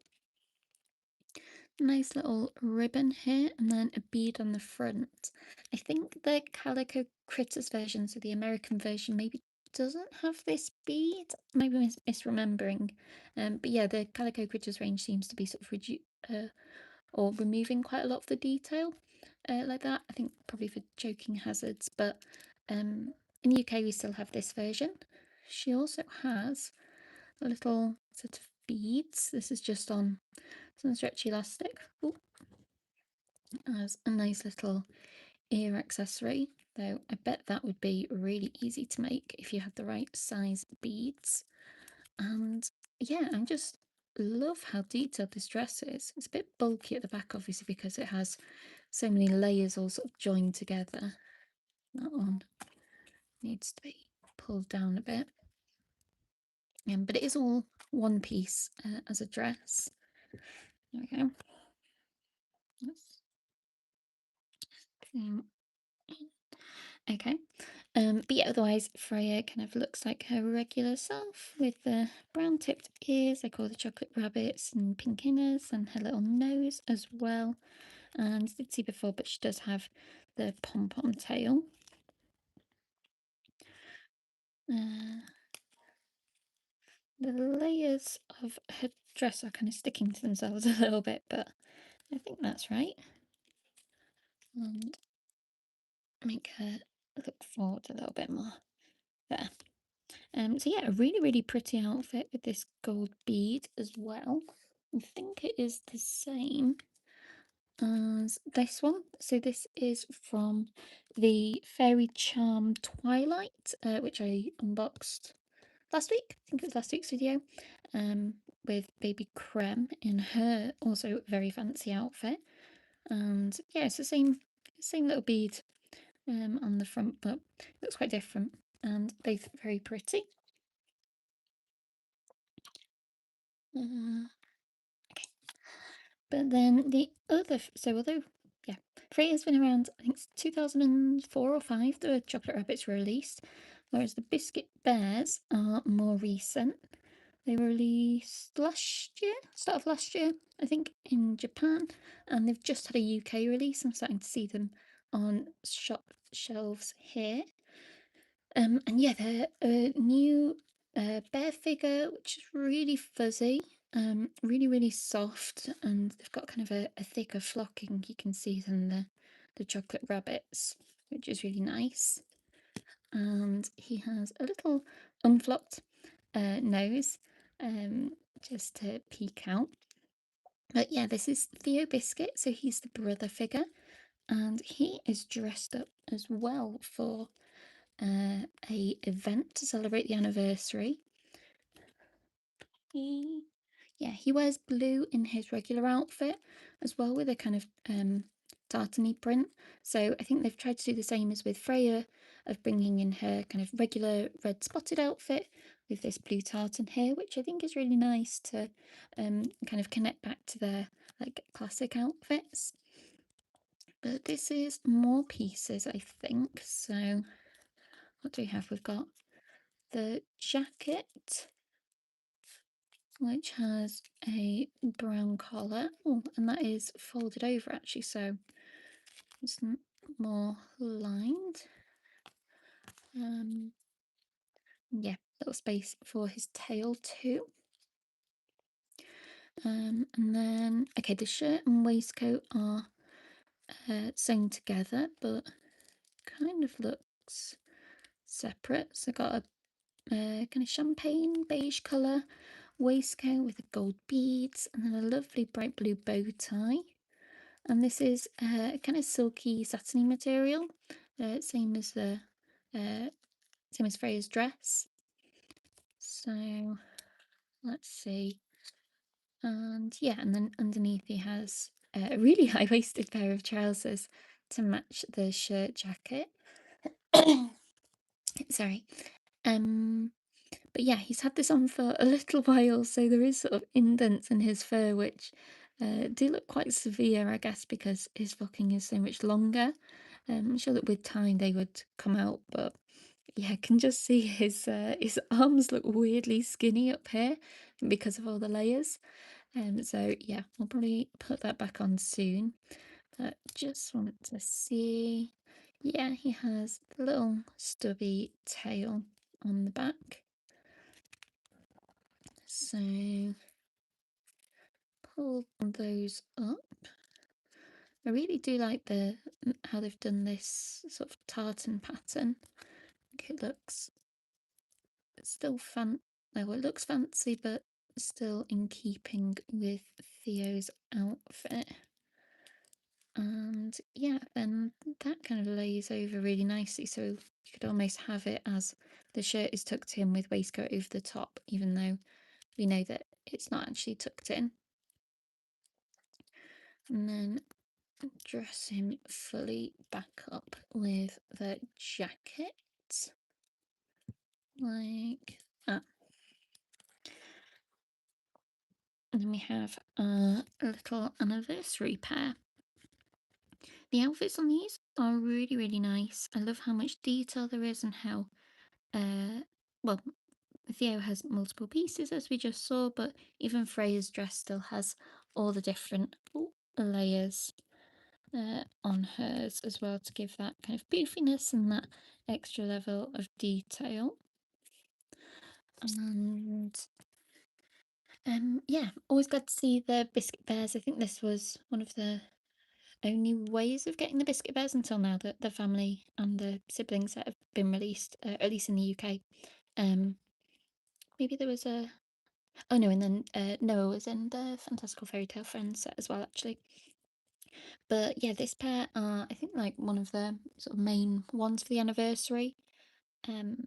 Speaker 1: nice little ribbon here, and then a bead on the front. I think the Calico Critters version, so the American version, maybe doesn't have this bead. Maybe misremembering. But yeah, the Calico Critters range seems to be sort of or removing quite a lot of the detail like that. I think probably for choking hazards, but in the UK we still have this version. She also has a little set of beads. This is just on some stretchy elastic. Ooh. As a nice little ear accessory, though I bet that would be really easy to make if you had the right size beads. And yeah, I just love how detailed this dress is. It's a bit bulky at the back, obviously, because it has so many layers all sort of joined together. That one needs to be pulled down a bit. But it is all one piece as a dress. There we go. Okay. But yeah, otherwise Freya kind of looks like her regular self with the brown tipped ears, like all the chocolate rabbits and pink inners, and her little nose as well. And I did see before, but she does have the pom-pom tail. The layers of her dress are kind of sticking to themselves a little bit, but I think that's right. And make her look forward a little bit more. There. So yeah, a really, really pretty outfit with this gold bead as well. I think it is the same as this one. So this is from the Fairy Charm Twilight, which I unboxed last week. I think it was last week's video, with Baby Creme in her also very fancy outfit. And yeah, it's the same little bead on the front, but it looks quite different, and both very pretty. Okay. But then the other, so although, yeah, Freya's been around, I think it's 2004 or 5, the Chocolate Rabbits were released, whereas the Biscuit Bears are more recent. They were released last year, start of last year, I think, in Japan, and they've just had a UK release. I'm starting to see them on shop shelves here. And yeah, they're a new bear figure, which is really fuzzy, really, really soft, and they've got kind of a thicker flocking, you can see, than the chocolate rabbits, which is really nice. And he has a little unflocked nose, just to peek out. But yeah, this is Theo Biscuit, so he's the brother figure, and he is dressed up as well for a event to celebrate the anniversary. He wears blue in his regular outfit as well, with a kind of tartany print. So I think they've tried to do the same as with Freya, of bringing in her kind of regular red spotted outfit with this blue tartan here, which I think is really nice to kind of connect back to their like classic outfits. But this is more pieces, I think. So what do we have? We've got the jacket, which has a brown collar. Oh, and that is folded over actually, so it's more lined. Yeah, little space for his tail too. And then, okay, the shirt and waistcoat are sewn together, but kind of looks separate. So got a kind of champagne beige colour waistcoat with the gold beads, and then a lovely bright blue bow tie. And this is a kind of silky satiny material, same as Freya's dress. So let's see. And yeah, and then underneath he has a really high-waisted pair of trousers to match the shirt jacket. Sorry. But yeah, he's had this on for a little while, so there is sort of indents in his fur, which do look quite severe, I guess, because his flocking is so much longer. I'm sure that with time they would come out, but yeah, I can just see his arms look weirdly skinny up here because of all the layers. So yeah, I'll probably put that back on soon. But just wanted to see. Yeah, he has the little stubby tail on the back. So pull those up. I really do like how they've done this sort of tartan pattern. I think it looks still well, it looks fancy, but still in keeping with Theo's outfit. And yeah, then that kind of lays over really nicely, so you could almost have it as the shirt is tucked in with waistcoat over the top, even though we know that it's not actually tucked in. And then dress him fully back up with the jacket, like that. And then we have a little anniversary pair. The outfits on these are really, really nice. I love how much detail there is and how, well, Theo has multiple pieces as we just saw, but even Freya's dress still has all the different layers on hers as well to give that kind of beefiness and that extra level of detail. And yeah, always glad to see the biscuit bears. I think this was one of the only ways of getting the biscuit bears until now that the family and the siblings that have been released, at least in the UK. Maybe there was a oh no, and then Noah was in the Fantastical Fairy Tale Friends set as well, actually. But yeah, this pair are, I think, like one of the sort of main ones for the anniversary, and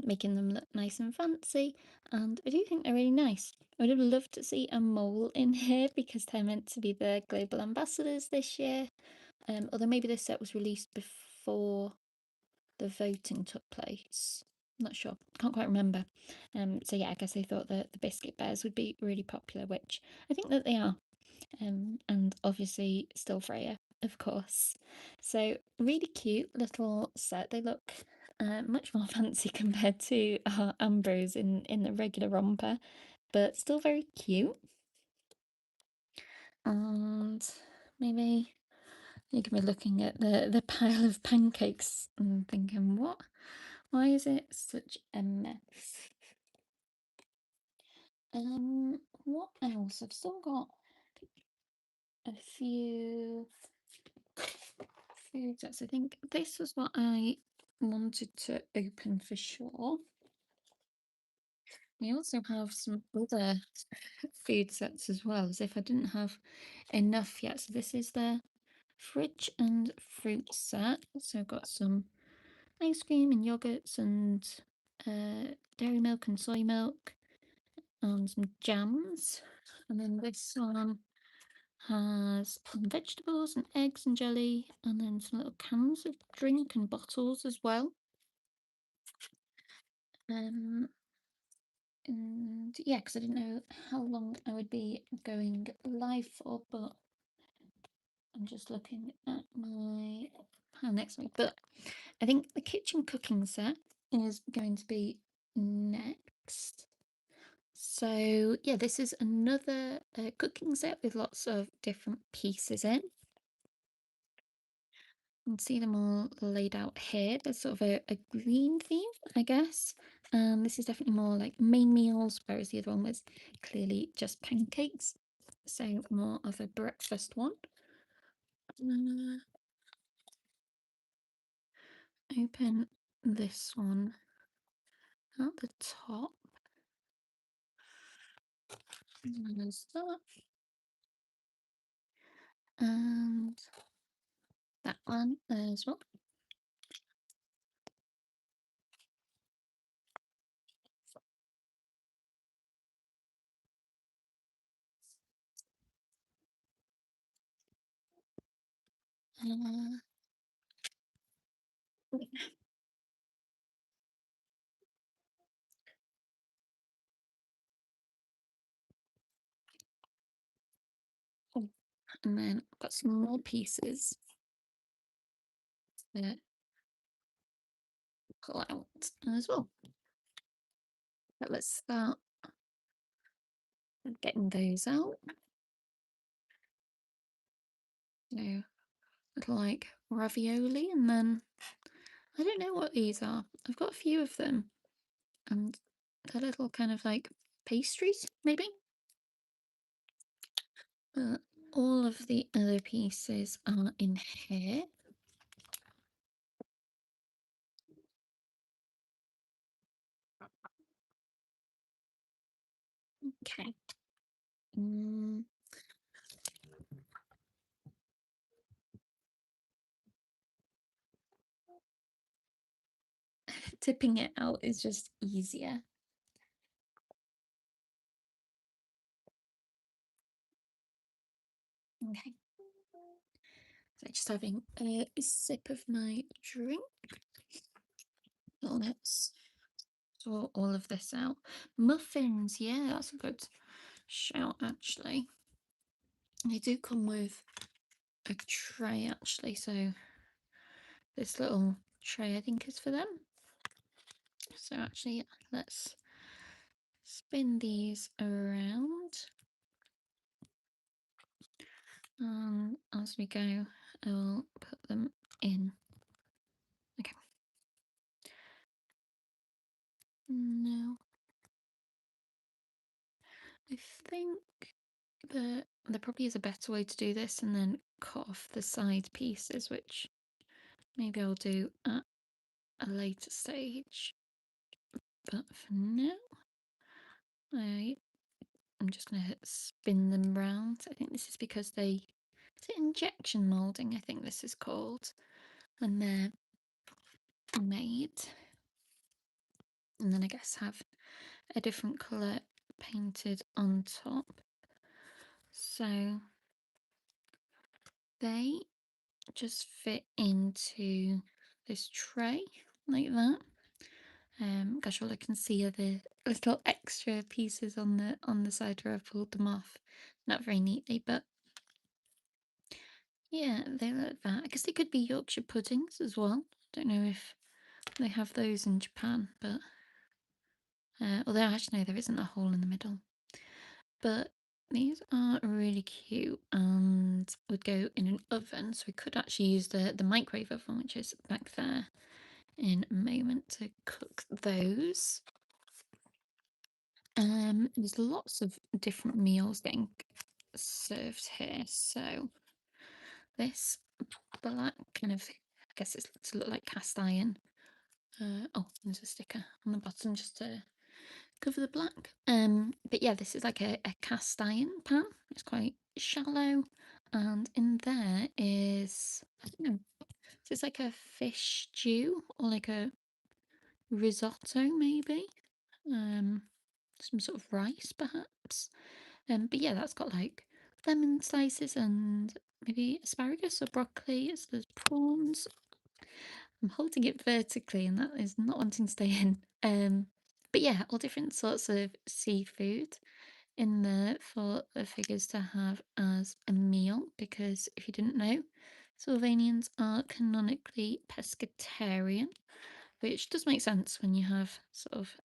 Speaker 1: making them look nice and fancy. And I do think they're really nice. I would have loved to see a mole in here because they're meant to be the global ambassadors this year. Although maybe this set was released before the voting took place. I'm not sure. Can't quite remember. So yeah, I guess they thought that the biscuit bears would be really popular, which I think that they are. And obviously still Freya, of course. So really cute little set. They look much more fancy compared to our Ambrose in the regular romper, but still very cute. And maybe you can be looking at the pile of pancakes and thinking, why is it such a mess? What else? I've still got a few food sets. I think this was what I wanted to open for sure. We also have some other food sets as well, as if I didn't have enough yet. So this is the fridge and fruit set. So I've got some ice cream and yogurts and dairy milk and soy milk and some jams. And then this one has some vegetables and eggs and jelly, and then some little cans of drink and bottles as well. And yeah, because I didn't know how long I would be going live for, but I'm just looking at my plan next week. But I think the kitchen cooking set is going to be next. So yeah, this is another cooking set with lots of different pieces in. You can see them all laid out here. There's sort of a green theme, I guess. This is definitely more like main meals, whereas the other one was clearly just pancakes. So more of a breakfast one. Open this one at the top. There's that. And that one as well. Uh, and then I've got some more pieces that pull out as well. But let's start getting those out. So little like ravioli, and then I don't know what these are. I've got a few of them, and they're little kind of like pastries, maybe. But all of the other pieces are in here. Okay. Tipping it out is just easier. Okay. So just having a sip of my drink. Let's sort all of this out. Muffins, yeah, that's a good shout actually. They do come with a tray actually, so this little tray I think is for them. So actually let's spin these around, and as we go I'll put them in. Okay. Now I think that there probably is a better way to do this and then cut off the side pieces, which maybe I'll do at a later stage. But for now, I'm just going to spin them round. I think this is because is it injection moulding, I think this is called, when they're made. And then I guess have a different colour painted on top. So they just fit into this tray like that. Gosh, all I can see are the little extra pieces on the side where I've pulled them off. Not very neatly, but yeah, they look like that. I guess they could be Yorkshire puddings as well. Don't know if they have those in Japan, but although actually no, there isn't a hole in the middle. But these are really cute and would go in an oven, so we could actually use the microwave oven, which is back there, in a moment to cook those. There's lots of different meals getting served here. So this black kind of, I guess it's to look like cast iron. Oh, there's a sticker on the bottom just to cover the black. But yeah, this is like a cast iron pan. It's quite shallow, and in there is, I don't know, so it's like a fish stew or like a risotto maybe. Some sort of rice perhaps. But yeah, that's got like lemon slices and maybe asparagus or broccoli. There's prawns. I'm holding it vertically, and that is not wanting to stay in. But yeah, all different sorts of seafood in there for the figures to have as a meal. Because if you didn't know, Sylvanians are canonically pescatarian, which does make sense when you have sort of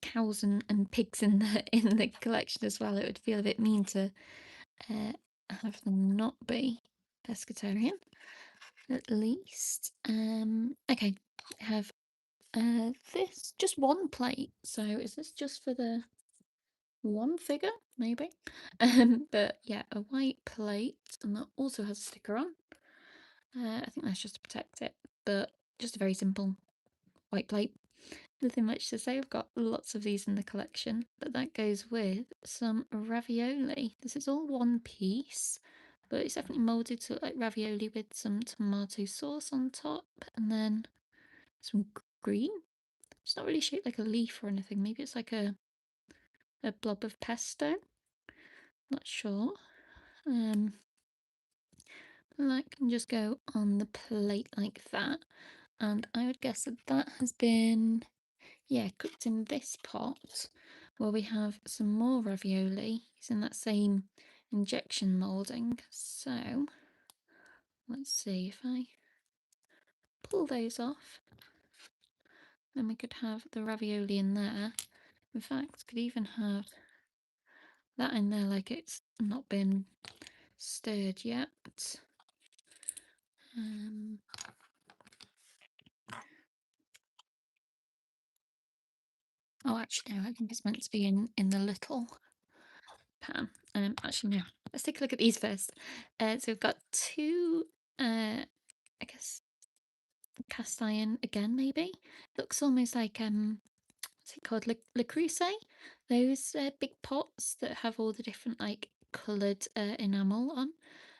Speaker 1: cows and pigs in the collection as well. It would feel a bit mean to have them not be pescatarian, at least. Okay, I have this just one plate. So is this just for the one figure? Maybe. But yeah, a white plate, and that also has a sticker on. I think that's just to protect it, but just a very simple white plate. Nothing much to say. We've got lots of these in the collection, but that goes with some ravioli. This is all one piece, but it's definitely moulded to look like ravioli with some tomato sauce on top, and then some green. It's not really shaped like a leaf or anything. Maybe it's like a blob of pesto. Not sure. That can just go on the plate like that, and I would guess that that has been, yeah, cooked in this pot where we have some more ravioli using that same injection moulding. So let's see, if I pull those off, then we could have the ravioli in there. In fact, could even have that in there like it's not been stirred yet. Oh, actually, no, I think it's meant to be in the little pan. Actually, no. Let's take a look at these first. So we've got two, I guess, cast iron again, maybe. Looks almost like what's it called? Le Creuset? Those big pots that have all the different like coloured enamel on.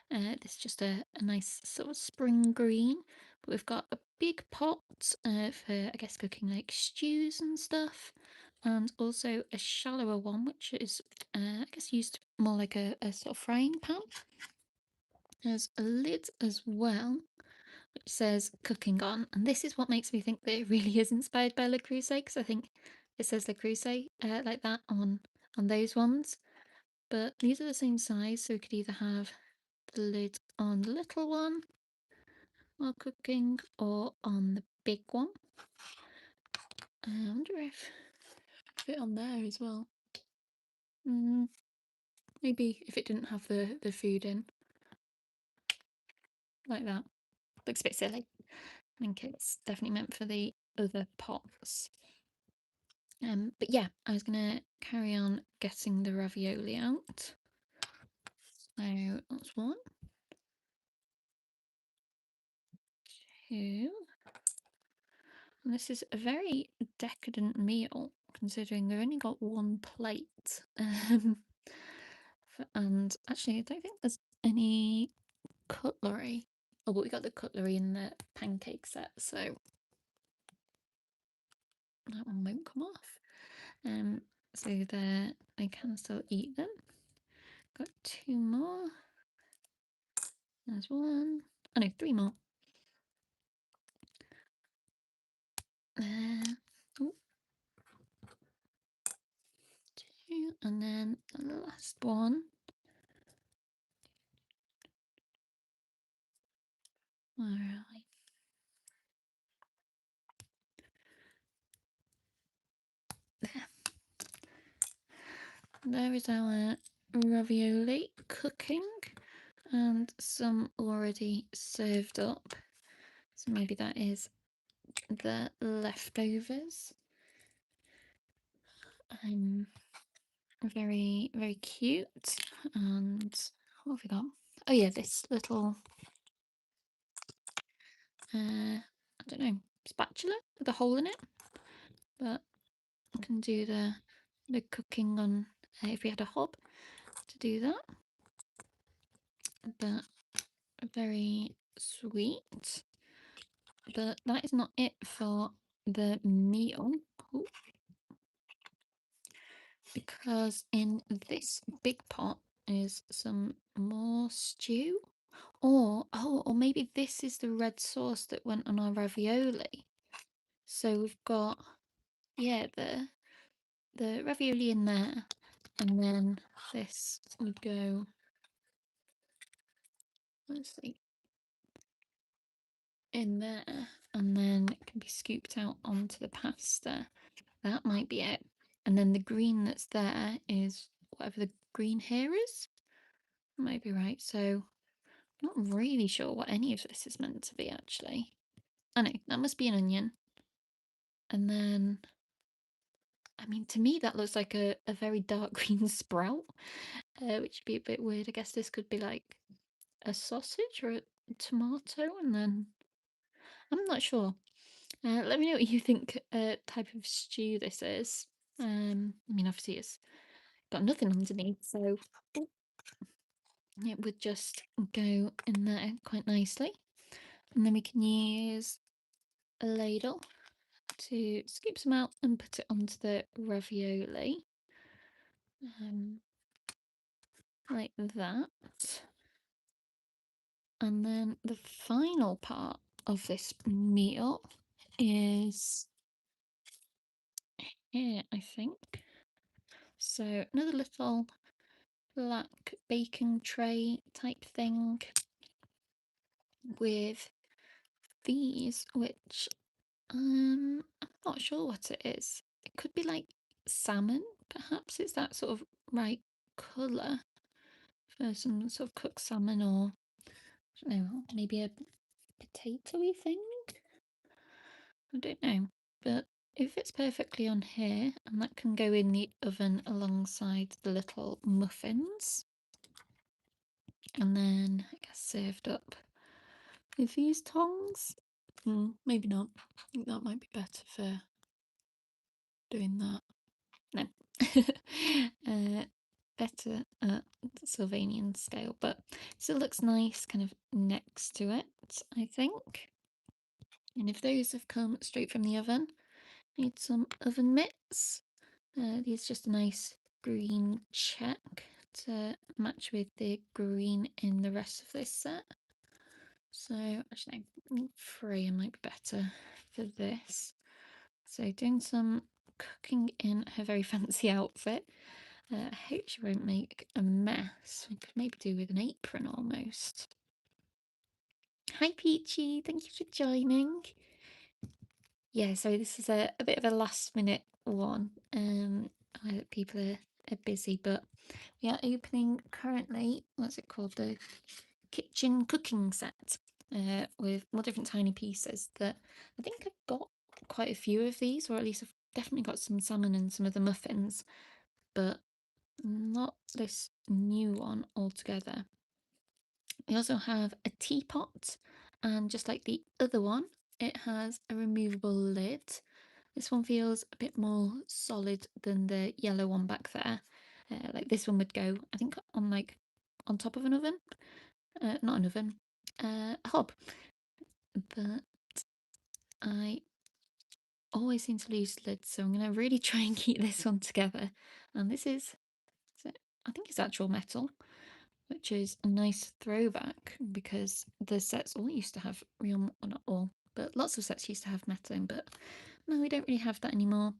Speaker 1: This is just a nice sort of spring green. But we've got a big pot for, I guess, cooking like stews and stuff. And also a shallower one, which is, I guess, used more like a sort of frying pan. There's a lid as well, which says cooking on. And this is what makes me think that it really is inspired by Le Creuset, because I think it says Le Creuset like that on those ones. But these are the same size, so we could either have the lid on the little one while cooking or on the big one. I wonder if fit on there as well. Maybe if it didn't have the food in, like that. Looks a bit silly. I think it's definitely meant for the other pots. But yeah, I was gonna carry on getting the ravioli out. So that's one, two. And this is a very decadent meal, considering they've only got one plate. And actually, I don't think there's any cutlery. Oh, but we got the cutlery in the pancake set, so that one won't come off. So there, I can still eat them. Got two more. There's one. Oh no, three more. Oh, two, and then the last one. Where are we? There. There is our ravioli cooking, and some already served up. So maybe that is the leftovers. Very, very cute. And what have we got? Oh yeah, this little I don't know, spatula with a hole in it. But I can do the cooking on if we had a hob to do that. But very sweet. But that is not it for the meal. Ooh. Because in this big pot is some more stew. Or maybe this is the red sauce that went on our ravioli. So we've got, yeah, the ravioli in there, and then this would go, let's see, in there, and then it can be scooped out onto the pasta. That might be it. And then the green that's there is whatever the green here is. Might be right. So not really sure what any of this is meant to be, actually. I know, that must be an onion. And then, I mean, to me, that looks like a very dark green sprout, which would be a bit weird. I guess this could be like a sausage or a tomato, and then I'm not sure. Let me know what you think type of stew this is. I mean, obviously it's got nothing underneath, so it would just go in there quite nicely. And then we can use a ladle to scoop some out and put it onto the ravioli. Like that. And then the final part of this meal is here, I think. So another little black baking tray type thing with these, which I'm not sure what it is. It could be like salmon, perhaps. It's that sort of right colour for some sort of cooked salmon, or I don't know, maybe a potato-y thing? I don't know, but it fits perfectly on here, and that can go in the oven alongside the little muffins. And then I guess served up with these tongs. Maybe not. I think that might be better for doing that. No. Better at Sylvanian scale, but still looks nice kind of next to it, I think. And if those have come straight from the oven, need some oven mitts. These are just a nice green check to match with the green in the rest of this set. So actually, I think Freya might be better for this. So doing some cooking in her very fancy outfit. I hope she won't make a mess. We could maybe do with an apron almost. Hi Peachy, thank you for joining. Yeah, so this is a bit of a last minute one. People are busy, but we are opening currently, what's it called? The kitchen cooking set with more different tiny pieces that I think I've got quite a few of these, or at least I've definitely got some salmon and some of the muffins, but not this new one altogether. We also have a teapot, and just like the other one, it has a removable lid. This one feels a bit more solid than the yellow one back there. Like this one would go, I think, on top of an oven. Not an oven, a hob. But I always seem to lose lids, so I'm going to really try and keep this one together. And this is I think it's actual metal, which is a nice throwback because the sets all used to have real, well, not all, but lots of sets used to have metal in, but no, we don't really have that anymore.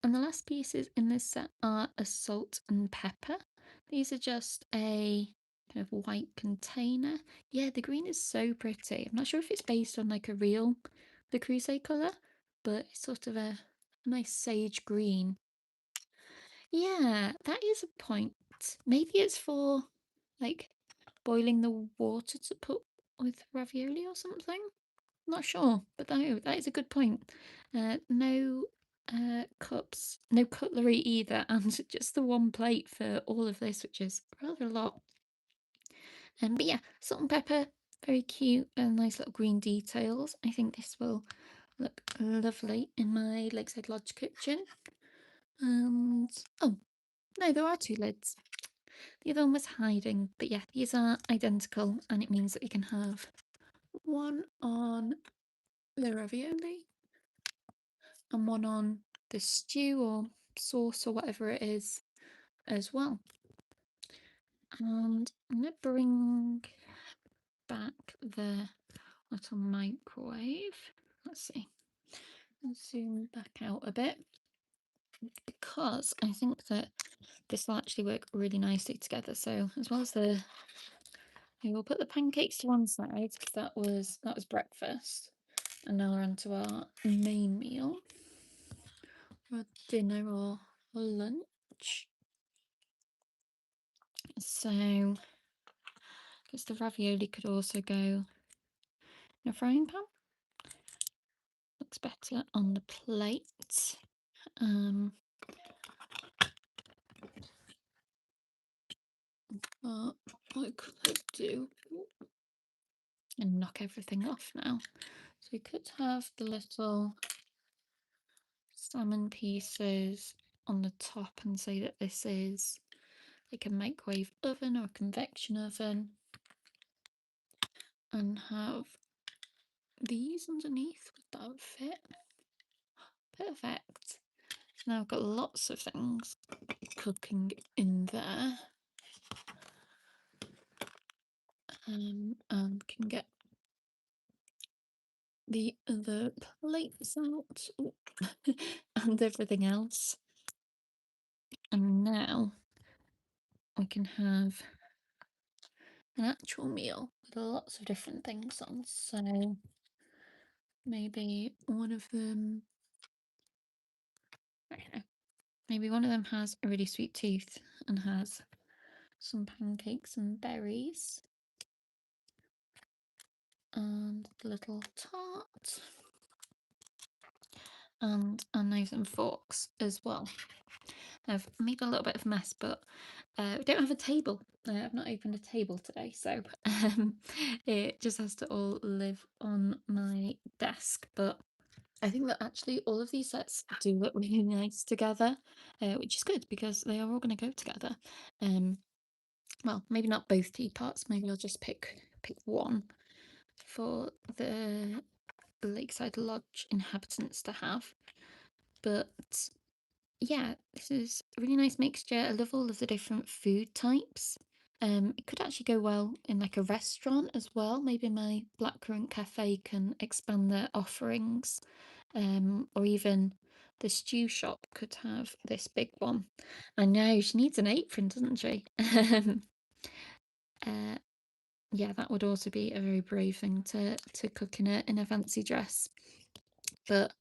Speaker 1: And the last pieces in this set are a salt and pepper. These are just a kind of white container. Yeah, the green is so pretty. I'm not sure if it's based on like a real the Crusade colour, but it's sort of a nice sage green. Yeah, that is a point. Maybe it's for like boiling the water to put with ravioli or something. Not sure, but no, that is a good point. No cups, no cutlery either, and just the one plate for all of this, which is rather a lot. But yeah, salt and pepper, very cute and nice little green details. I think this will look lovely in my Lakeside Lodge kitchen. And oh no, there are two lids. The other one was hiding, but yeah, these are identical, and it means that we can have one on the ravioli and one on the stew or sauce or whatever it is as well. And I'm going to bring back the little microwave. Let's see. Let's zoom back out a bit because I think that this will actually work really nicely together. So as well as we'll put the pancakes to one side because that was breakfast, and now we're on to our main meal, or dinner or lunch. So I guess the ravioli could also go in a frying pan. Looks better on the plate. But what I could do and knock everything off now. So we could have the little salmon pieces on the top and say that this is like a microwave oven or a convection oven, and have these underneath. Would that fit? Perfect. So now I've got lots of things cooking in there, and can get the other plates out and everything else. And now we can have an actual meal with lots of different things on. So maybe one of them, I don't know, maybe one of them has a really sweet tooth and has some pancakes and berries. And a little tart. And a knives and forks as well. I've made a little bit of a mess, but we don't have a table. I've not opened a table today, so it just has to all live on my desk. But I think that actually all of these sets do look really nice together, which is good because they are all going to go together. Well, maybe not both teapots. Maybe I'll just pick one for the Lakeside Lodge inhabitants to have. But yeah, this is a really nice mixture. I love all of the different food types. It could actually go well in like a restaurant as well. Maybe my Blackcurrant Cafe can expand their offerings. Or even the stew shop could have this big one. I know she needs an apron, doesn't she? Yeah, that would also be a very brave thing to cook in a fancy dress. But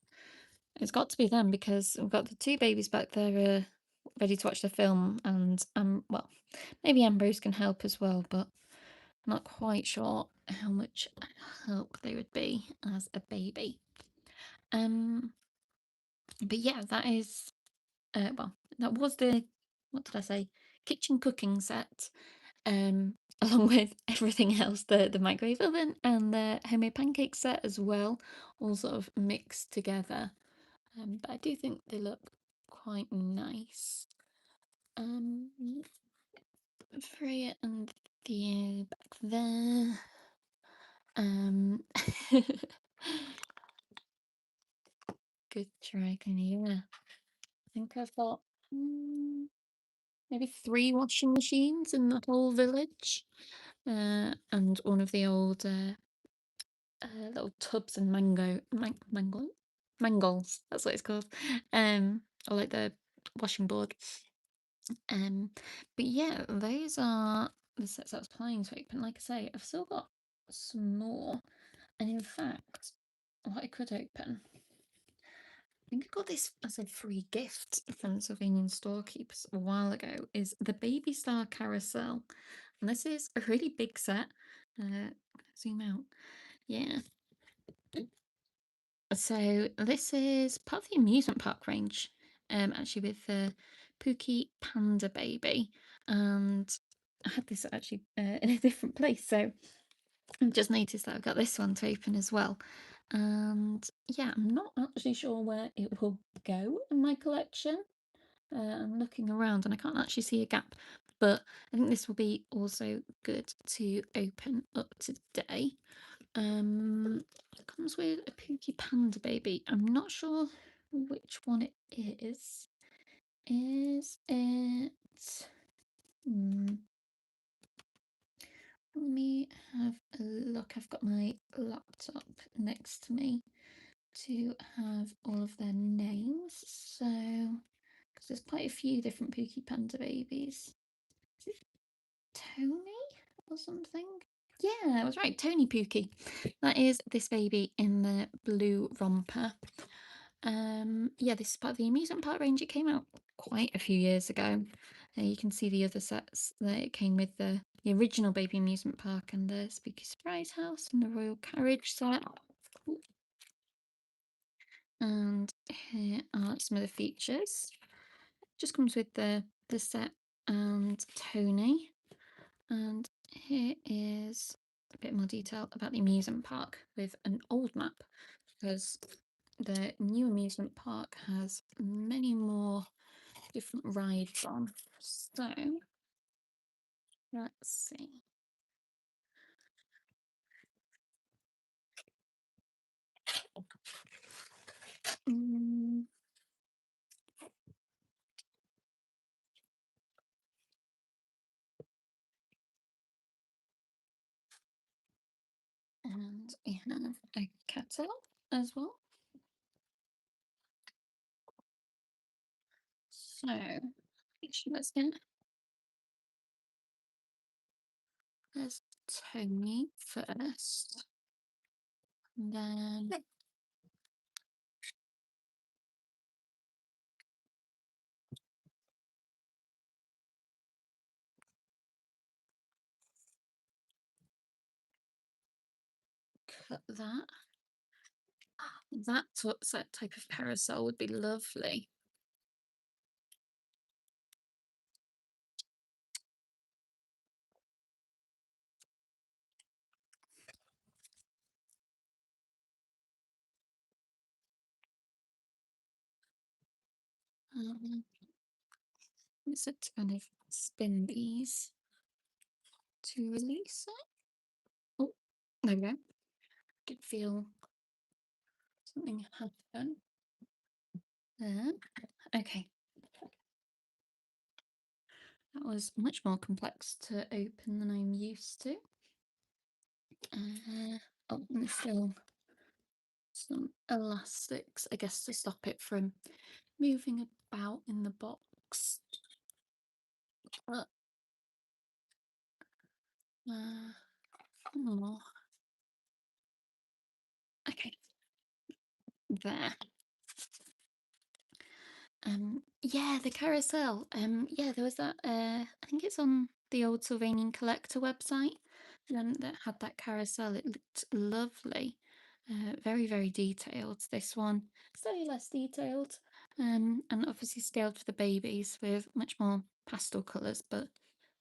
Speaker 1: it's got to be them because we've got the two babies back there ready to watch the film, and well, maybe Ambrose can help as well, but I'm not quite sure how much help they would be as a baby. But yeah, that is well, that was the, what did I say, kitchen cooking set, along with everything else, the microwave oven and the homemade pancake set as well, all sort of mixed together. But I do think they look quite nice. Freya and Theo back there. Good try, yeah. I think I've got maybe 3 washing machines in the whole village, and one of the old little tubs and mangles. That's what it's called. Or like the washing board. But yeah, those are the sets I was planning to open. Like I say, I've still got some more, and in fact, what I could open, I think I got this as a free gift from the Sylvanian storekeepers a while ago, is the Baby Star Carousel. And this is a really big set. Zoom out. Yeah. So this is part of the amusement park range, actually with the Pookie Panda Baby. And I had this actually in a different place. So I've just noticed that I've got this one to open as well. And yeah, I'm not actually sure where it will go in my collection. I'm looking around and I can't actually see a gap, but I think this will be also good to open up today. It comes with a Pookie Panda Baby. I'm not sure which one it is. Is it... Let me have a look. I've got my laptop next to me to have all of their names. So, because there's quite a few different Pookie Panda babies. Is it Tony or something? Yeah, I was right. Tony Pookie. That is this baby in the blue romper. Yeah, this is part of the amusement park range. It came out quite a few years ago. You can see the other sets that it came with, the original Baby Amusement Park and the Spooky Surprise House and the Royal Carriage set. And here are some of the features. Just comes with the set and Tony. And here is a bit more detail about the amusement park with an old map, because the new amusement park has many more different rides on. So let's see. And we have a catalogue as well. So let's get, there's Tony first. Then put that. That type of parasol would be lovely. Um, is it to kind of spin these to release it? Oh, there we go. Could feel something happen there. Okay. That was much more complex to open than I'm used to. Oh, and there's still some elastics, I guess, to stop it from moving about in the box. But, oh, okay, there. Yeah, the carousel. Yeah, there was that. I think it's on the old Sylvanian Collector website. That had that carousel. It looked lovely. Very, very detailed. This one slightly less detailed. And obviously scaled for the babies with much more pastel colours, but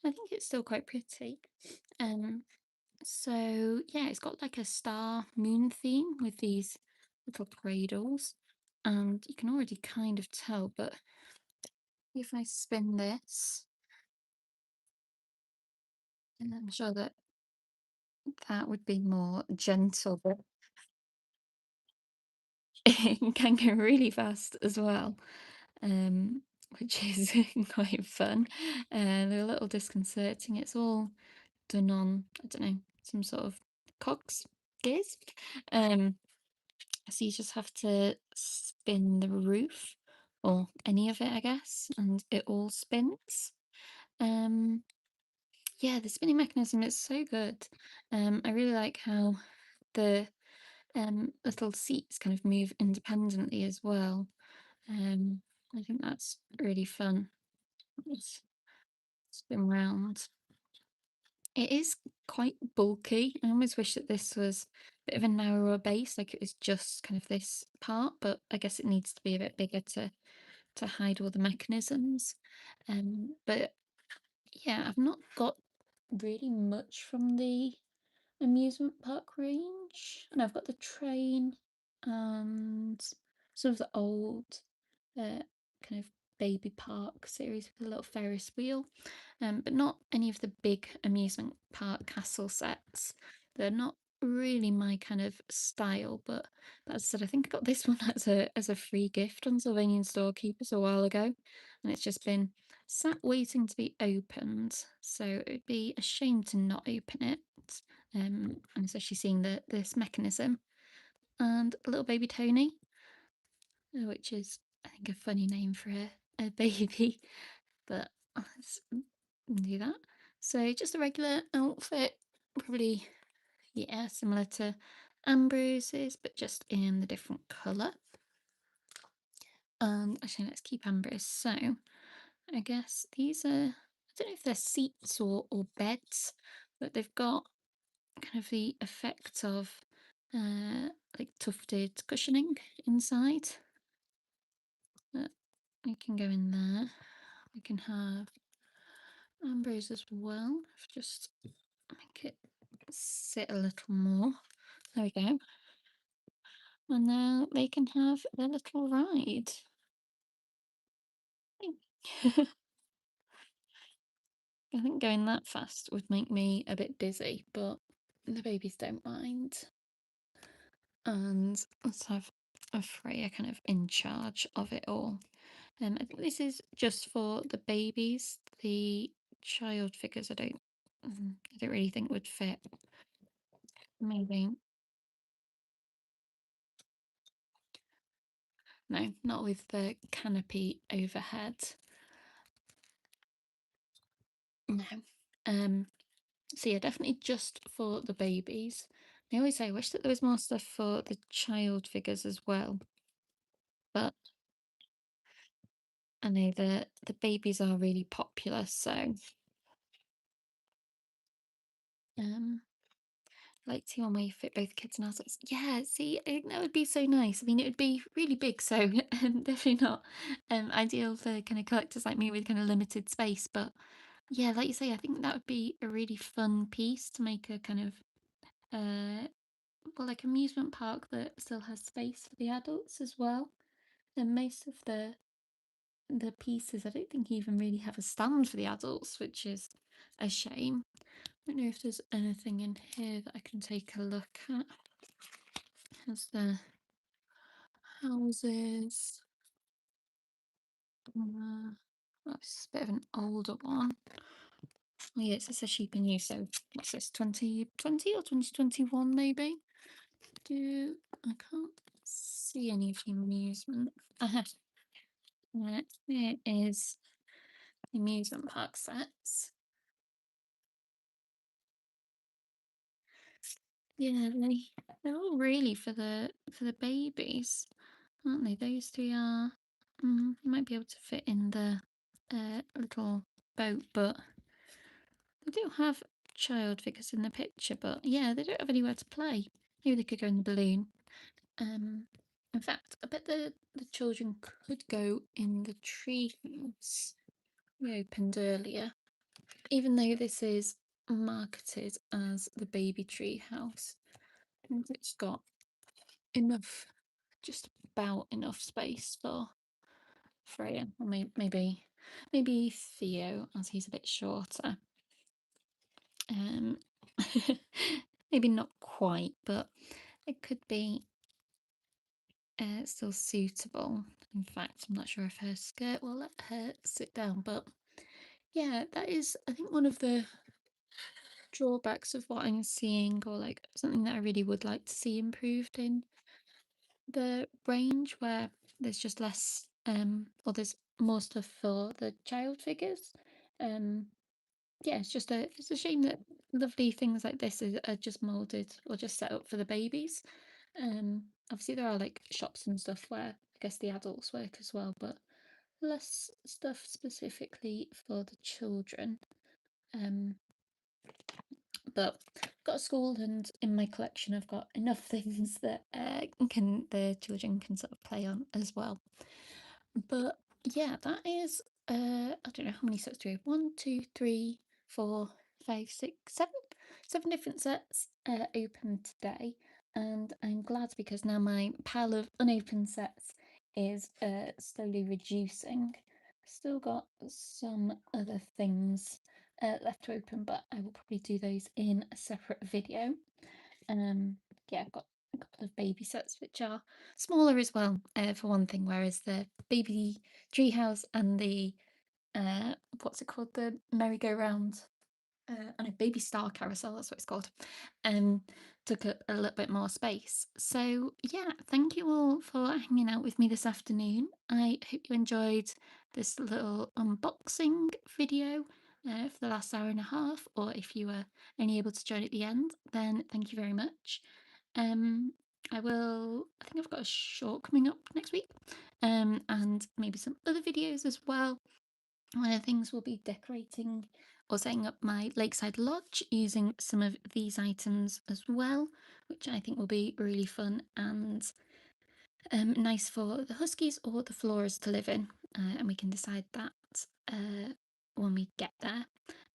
Speaker 1: I think it's still quite pretty. So yeah, it's got like a star moon theme with these little cradles, and you can already kind of tell, but if I spin this, and I'm sure that that would be more gentle, but it can go really fast as well, which is quite fun. They're a little disconcerting. It's all done on, I don't know, some sort of cogs gears. Um, so you just have to spin the roof or any of it, I guess, and it all spins. Um, yeah, the spinning mechanism is so good. I really like how the little seats kind of move independently as well. I think that's really fun. Let's spin round. It is quite bulky. I almost wish that this was a bit of a narrower base, like it was just kind of this part, but I guess it needs to be a bit bigger to hide all the mechanisms. But yeah, I've not got really much from the amusement park range. And I've got the train and sort of the old kind of baby park series with a little Ferris wheel, but not any of the big amusement park castle sets. They're not really my kind of style, but as I said, I think I got this one as a free gift on Sylvanian Storekeepers a while ago, and it's just been sat waiting to be opened. So it would be a shame to not open it, and especially seeing this mechanism and a little baby Tony, which is I think a funny name for a baby, but let's do that. So just a regular outfit, probably, yeah, similar to Ambrose's, but just in the different colour. Actually, let's keep Ambrose. So I guess these are, I don't know if they're seats or beds, but they've got kind of the effect of like tufted cushioning inside. We can go in there. We can have Ambrose as well. Just make it sit a little more. There we go. And now they can have their little ride. I think going that fast would make me a bit dizzy, but the babies don't mind. And let's have a Freya kind of in charge of it all. I think this is just for the babies. The child figures I don't really think would fit. Maybe. No, not with the canopy overhead. No. So yeah, definitely just for the babies. I always say I wish that there was more stuff for the child figures as well. But I know the babies are really popular, so um like to one where you fit both kids and adults. Yeah, see, I think that would be so nice. I mean, it would be really big, so definitely not ideal for kind of collectors like me with kind of limited space. But yeah, like you say, I think that would be a really fun piece to make a kind of well, like amusement park that still has space for the adults as well. And most of the pieces, I don't think even really have a stand for the adults, which is a shame. I don't know if there's anything in here that I can take a look at. Has the houses. That's a bit of an older one. Oh yeah, it says a sheep in use, so what's this, 2020 or 2021 maybe? I can't see any of the amusement. Right, there is the amusement park sets. Yeah, they're all really for the babies, aren't they? Those three are. You might be able to fit in the little boat, but they don't have child figures in the picture. But yeah, they don't have anywhere to play. Maybe they could go in the balloon. In fact, I bet the children could go in the tree house we opened earlier, even though this is marketed as the baby tree house. And it's got enough, just about enough space for Freya, or maybe Theo, as he's a bit shorter. Maybe not quite, but it could be still suitable. In fact, I'm not sure if her skirt will let her sit down, but yeah, that is, I think, one of the drawbacks of what I'm seeing, or like something that I really would like to see improved in the range, where there's just less or there's more stuff for the child figures. Yeah, it's a shame that lovely things like this are just molded or just set up for the babies. Obviously there are like shops and stuff where I guess the adults work as well, but less stuff specifically for the children. But I've got a school, and in my collection I've got enough things that the children can sort of play on as well. But yeah, that is I don't know how many sets do we have. 1, 2, 3, 4, 5, 6, 7 different sets open today, and I'm glad because now my pile of unopened sets is slowly reducing. Still got some other things left to open, but I will probably do those in a separate video. Yeah, I've got a couple of baby sets which are smaller as well, for one thing, whereas the baby treehouse and the what's it called, the merry-go-round, and a baby star carousel, that's what it's called, took up a little bit more space. So yeah, thank you all for hanging out with me this afternoon. I hope you enjoyed this little unboxing video for the last hour and a half, or if you were only able to join at the end, then thank you very much. I think I've got a short coming up next week, and maybe some other videos as well. One of the things will be decorating or setting up my lakeside lodge using some of these items as well, which I think will be really fun and nice for the huskies or the floras to live in, and we can decide that when we get there.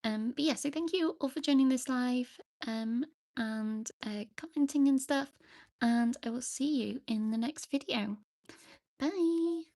Speaker 1: But yeah, so thank you all for joining this live, and commenting and stuff, and I will see you in the next video. Bye!